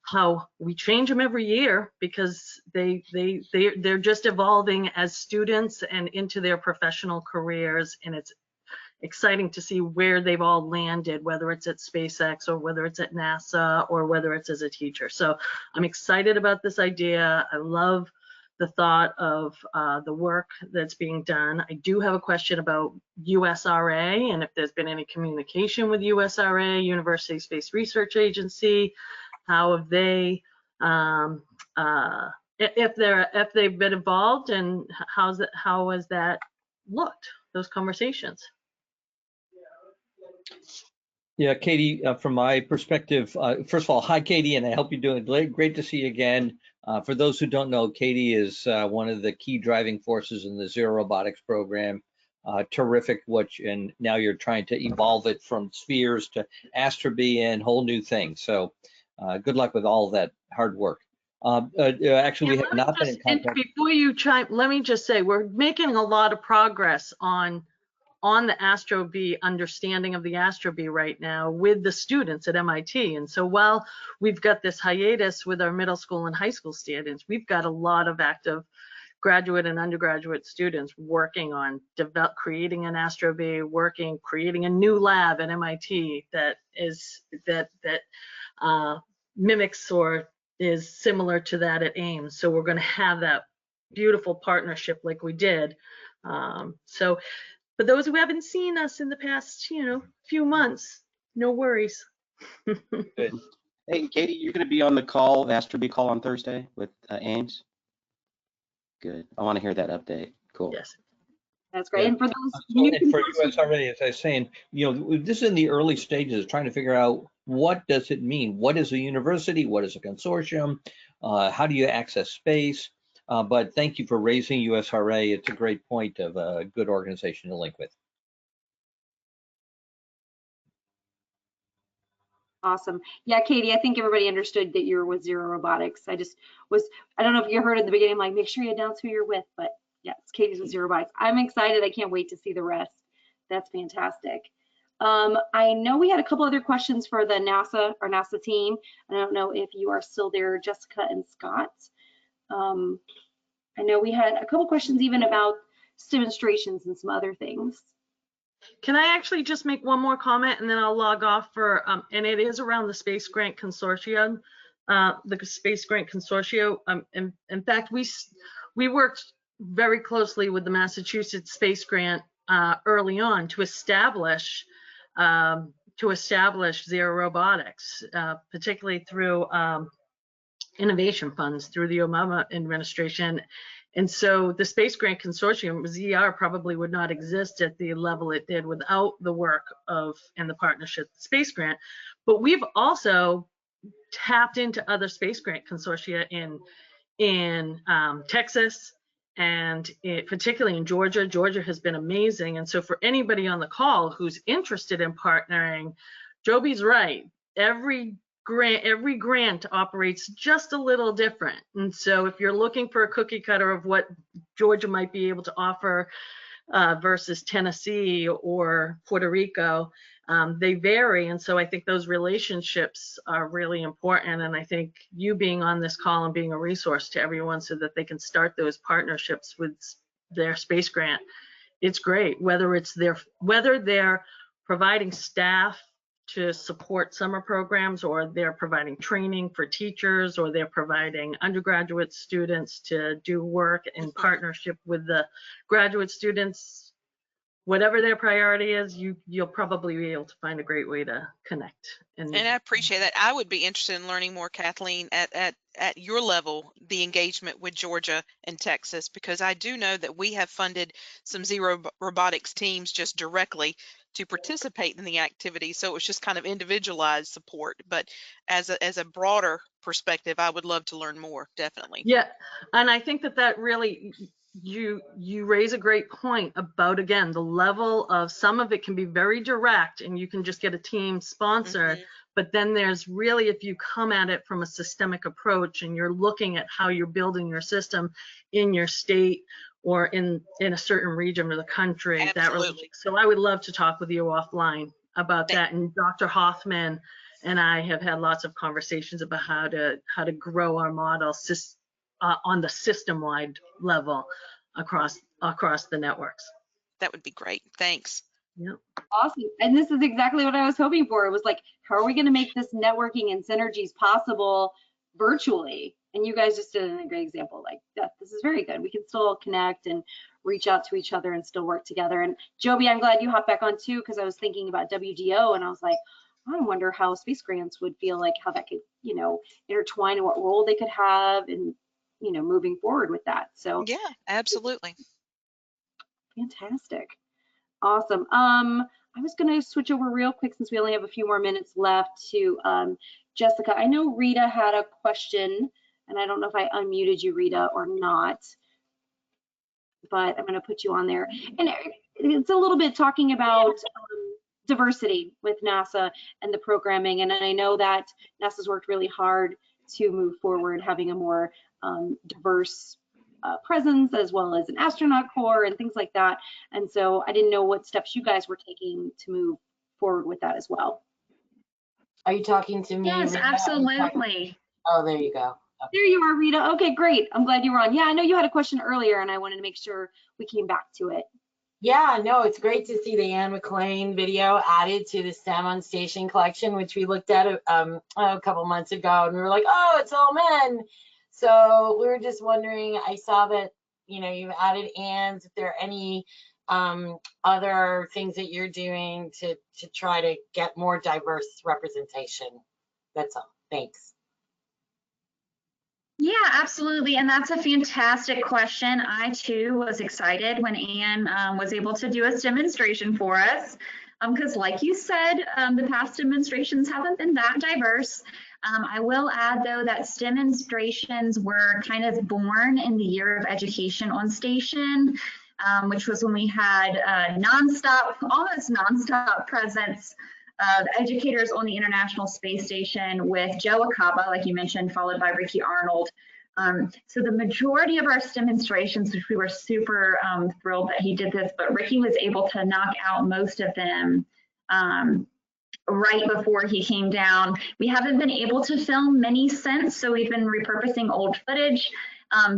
how we change them every year because they're just evolving as students and into their professional careers, and it's exciting to see where they've all landed, whether it's at SpaceX or whether it's at NASA or whether it's as a teacher. So I'm excited about this idea. I love the thought of the work that's being done. I do have a question about USRA and if there's been any communication with USRA, University Space Research Agency. How have they if they've been involved, and how has that looked, those conversations? Yeah, Katie, from my perspective, first of all, hi, Katie, and I hope you're doing great to see you again. For those who don't know, Katie is one of the key driving forces in the Zero Robotics program. Terrific, and now you're trying to evolve it from spheres to Astrobee and whole new things. So good luck with all of that hard work. Actually, we have not been in contact. Before you chime, let me just say we're making a lot of progress on the Astrobee, understanding of the Astrobee right now with the students at MIT. And so while we've got this hiatus with our middle school and high school students, we've got a lot of active graduate and undergraduate students working on creating an Astrobee, creating a new lab at MIT that mimics or is similar to that at Ames. So we're going to have that beautiful partnership like we did. So for those who haven't seen us in the past, few months, no worries. Good. Hey, Katie, you're going to be on the call, the Astrobee call on Thursday with Ames? Good. I want to hear that update. Cool. Yes. That's great. Yeah. And for those and for USRA, as I was saying, this is in the early stages of trying to figure out what does it mean? What is a university? What is a consortium? How do you access space? But thank you for raising USRA. It's a great point of a good organization to link with. Awesome. Yeah, Katie, I think everybody understood that you're with Zero Robotics. I don't know if you heard at the beginning, like, make sure you announce who you're with, but yeah, it's Katie's with Zero Robotics. I'm excited. I can't wait to see the rest. That's fantastic. I know we had a couple other questions for the NASA team. I don't know if you are still there, Jessica and Scott. I know we had a couple questions even about demonstrations and some other things. Can I actually just make one more comment and then I'll log off for, and it is around the Space Grant Consortium, the Space Grant Consortium. In fact, we worked very closely with the Massachusetts Space Grant early on to establish Zero Robotics, particularly through innovation funds through the Obama administration. And so the Space Grant Consortium, ZR, probably would not exist at the level it did without the work of and the partnership with Space Grant. But we've also tapped into other Space Grant consortia in Texas and particularly in Georgia. Georgia has been amazing. And so for anybody on the call who's interested in partnering, Joby's right. Every grant operates just a little different. And so if you're looking for a cookie cutter of what Georgia might be able to offer versus Tennessee or Puerto Rico, they vary. And so I think those relationships are really important. And I think you being on this call and being a resource to everyone so that they can start those partnerships with their space grant, it's great. Whether they're providing staff to support summer programs, or they're providing training for teachers, or they're providing undergraduate students to do work in partnership with the graduate students. Whatever their priority is, you'll probably be able to find a great way to connect. And I appreciate that. I would be interested in learning more, Kathleen, at your level, the engagement with Georgia and Texas, because I do know that we have funded some Zero Robotics teams just directly to participate in the activity. So it was just kind of individualized support. But as a broader perspective, I would love to learn more, definitely. Yeah, and I think that really, you raise a great point about, again, the level of, some of it can be very direct and you can just get a team sponsor, but then there's really, if you come at it from a systemic approach and you're looking at how you're building your system in your state or in a certain region of the country. Absolutely. So I would love to talk with you offline about that. And Dr. Hoffman and I have had lots of conversations about how to grow our model on the system-wide level across the networks. That would be great. Thanks. Yeah. Awesome. And this is exactly what I was hoping for. It was like, how are we going to make this networking and synergies possible virtually? And you guys just did a great example. Like, this is very good. We can still connect and reach out to each other and still work together. And Joby, I'm glad you hopped back on too, because I was thinking about WDO and I was like, I wonder how space grants would feel like, how that could, you know, intertwine and what role they could have and, you know, moving forward with that. So yeah, absolutely. Fantastic. Awesome. I was going to switch over real quick since we only have a few more minutes left to Jessica. I know Rita had a question, and I don't know if I unmuted you, Rita, or not, but I'm going to put you on there. And it's a little bit talking about diversity with NASA and the programming. And I know that NASA's worked really hard to move forward, having a more diverse presence, as well as an astronaut corps and things like that. And so I didn't know what steps you guys were taking to move forward with that as well. Are you talking to me? Yes, Rita? absolutely. Oh, there you go. Okay. There you are, Rita. Okay, great. I'm glad you were on. Yeah, I know you had a question earlier, and I wanted to make sure we came back to it. Yeah, no, it's great to see the Anne McLean video added to the STEM on Station collection, which we looked at a couple months ago, and we were like, oh, it's all men. So we were just wondering, I saw that, you know, you've added Anne's, if there are any other things that you're doing to try to get more diverse representation. That's all. Thanks. Yeah, absolutely. And that's a fantastic question. I too was excited when Anne was able to do a demonstration for us. Because like you said, the past demonstrations haven't been that diverse. I will add though that STEM demonstrations were kind of born in the year of education on station, which was when we had almost nonstop presence of educators on the International Space Station with Joe Acaba, like you mentioned, followed by Ricky Arnold. So the majority of our STEM demonstrations, which we were super thrilled that he did this, but Ricky was able to knock out most of them right before he came down. We haven't been able to film many since, so we've been repurposing old footage.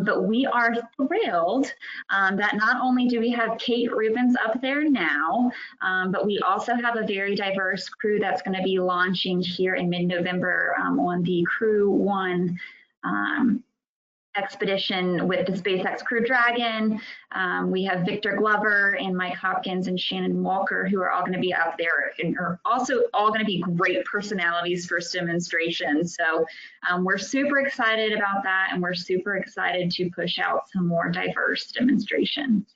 But we are thrilled that not only do we have Kate Rubens up there now, but we also have a very diverse crew that's going to be launching here in mid-November on the Crew 1 expedition with the SpaceX Crew Dragon. We have Victor Glover and Mike Hopkins and Shannon Walker, who are all going to be up there and are also all going to be great personalities for demonstrations. So we're super excited about that, and we're super excited to push out some more diverse demonstrations.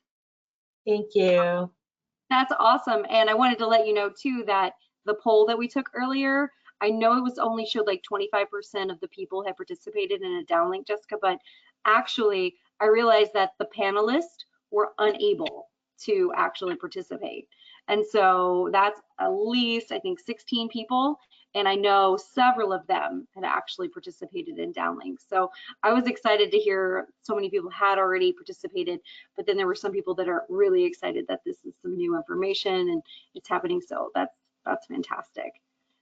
Thank you. That's awesome. And I wanted to let you know too that the poll that we took earlier, I know it was only showed like 25% of the people had participated in a downlink, Jessica, but actually I realized that the panelists were unable to actually participate. And so that's at least, I think, 16 people. And I know several of them had actually participated in downlinks. So I was excited to hear so many people had already participated, but then there were some people that are really excited that this is some new information and it's happening. So that's fantastic.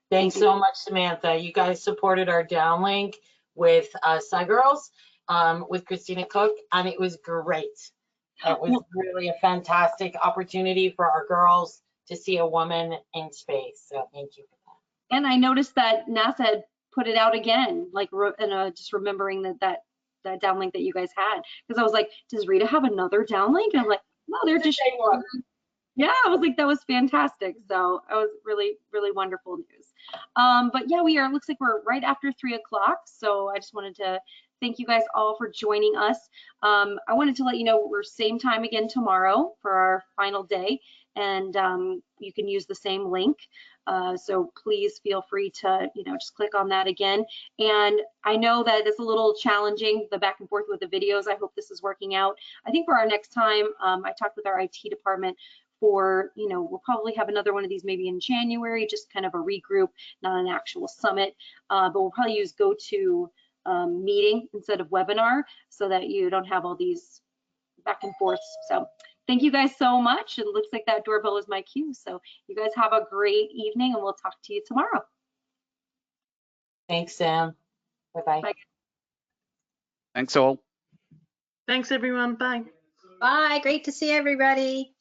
Thanks so much, Samantha. You guys supported our downlink with Girls, with Christina Cook, and it was great. It was really a fantastic opportunity for our girls to see a woman in space. So thank you for that. And I noticed that NASA had put it out again, like just remembering that downlink that you guys had, because I was like, does Rita have another downlink? And I'm like, no, they're just. Yeah, I was like, that was fantastic. So it was really, really wonderful news. But yeah, looks like we're right after 3 o'clock. So I just wanted to thank you guys all for joining us. I wanted to let you know we're same time again tomorrow for our final day, and you can use the same link. So please feel free to, just click on that again. And I know that it's a little challenging, the back and forth with the videos. I hope this is working out. I think for our next time, I talked with our IT department for, we'll probably have another one of these maybe in January, just kind of a regroup, not an actual summit, but we'll probably use GoTo meeting instead of webinar so that you don't have all these back and forth. So thank you guys so much. It looks like that doorbell is my cue. So you guys have a great evening, and we'll talk to you tomorrow. Thanks, Sam. Bye-bye. Bye. Thanks all. Thanks, everyone. Bye. Bye. Great to see everybody.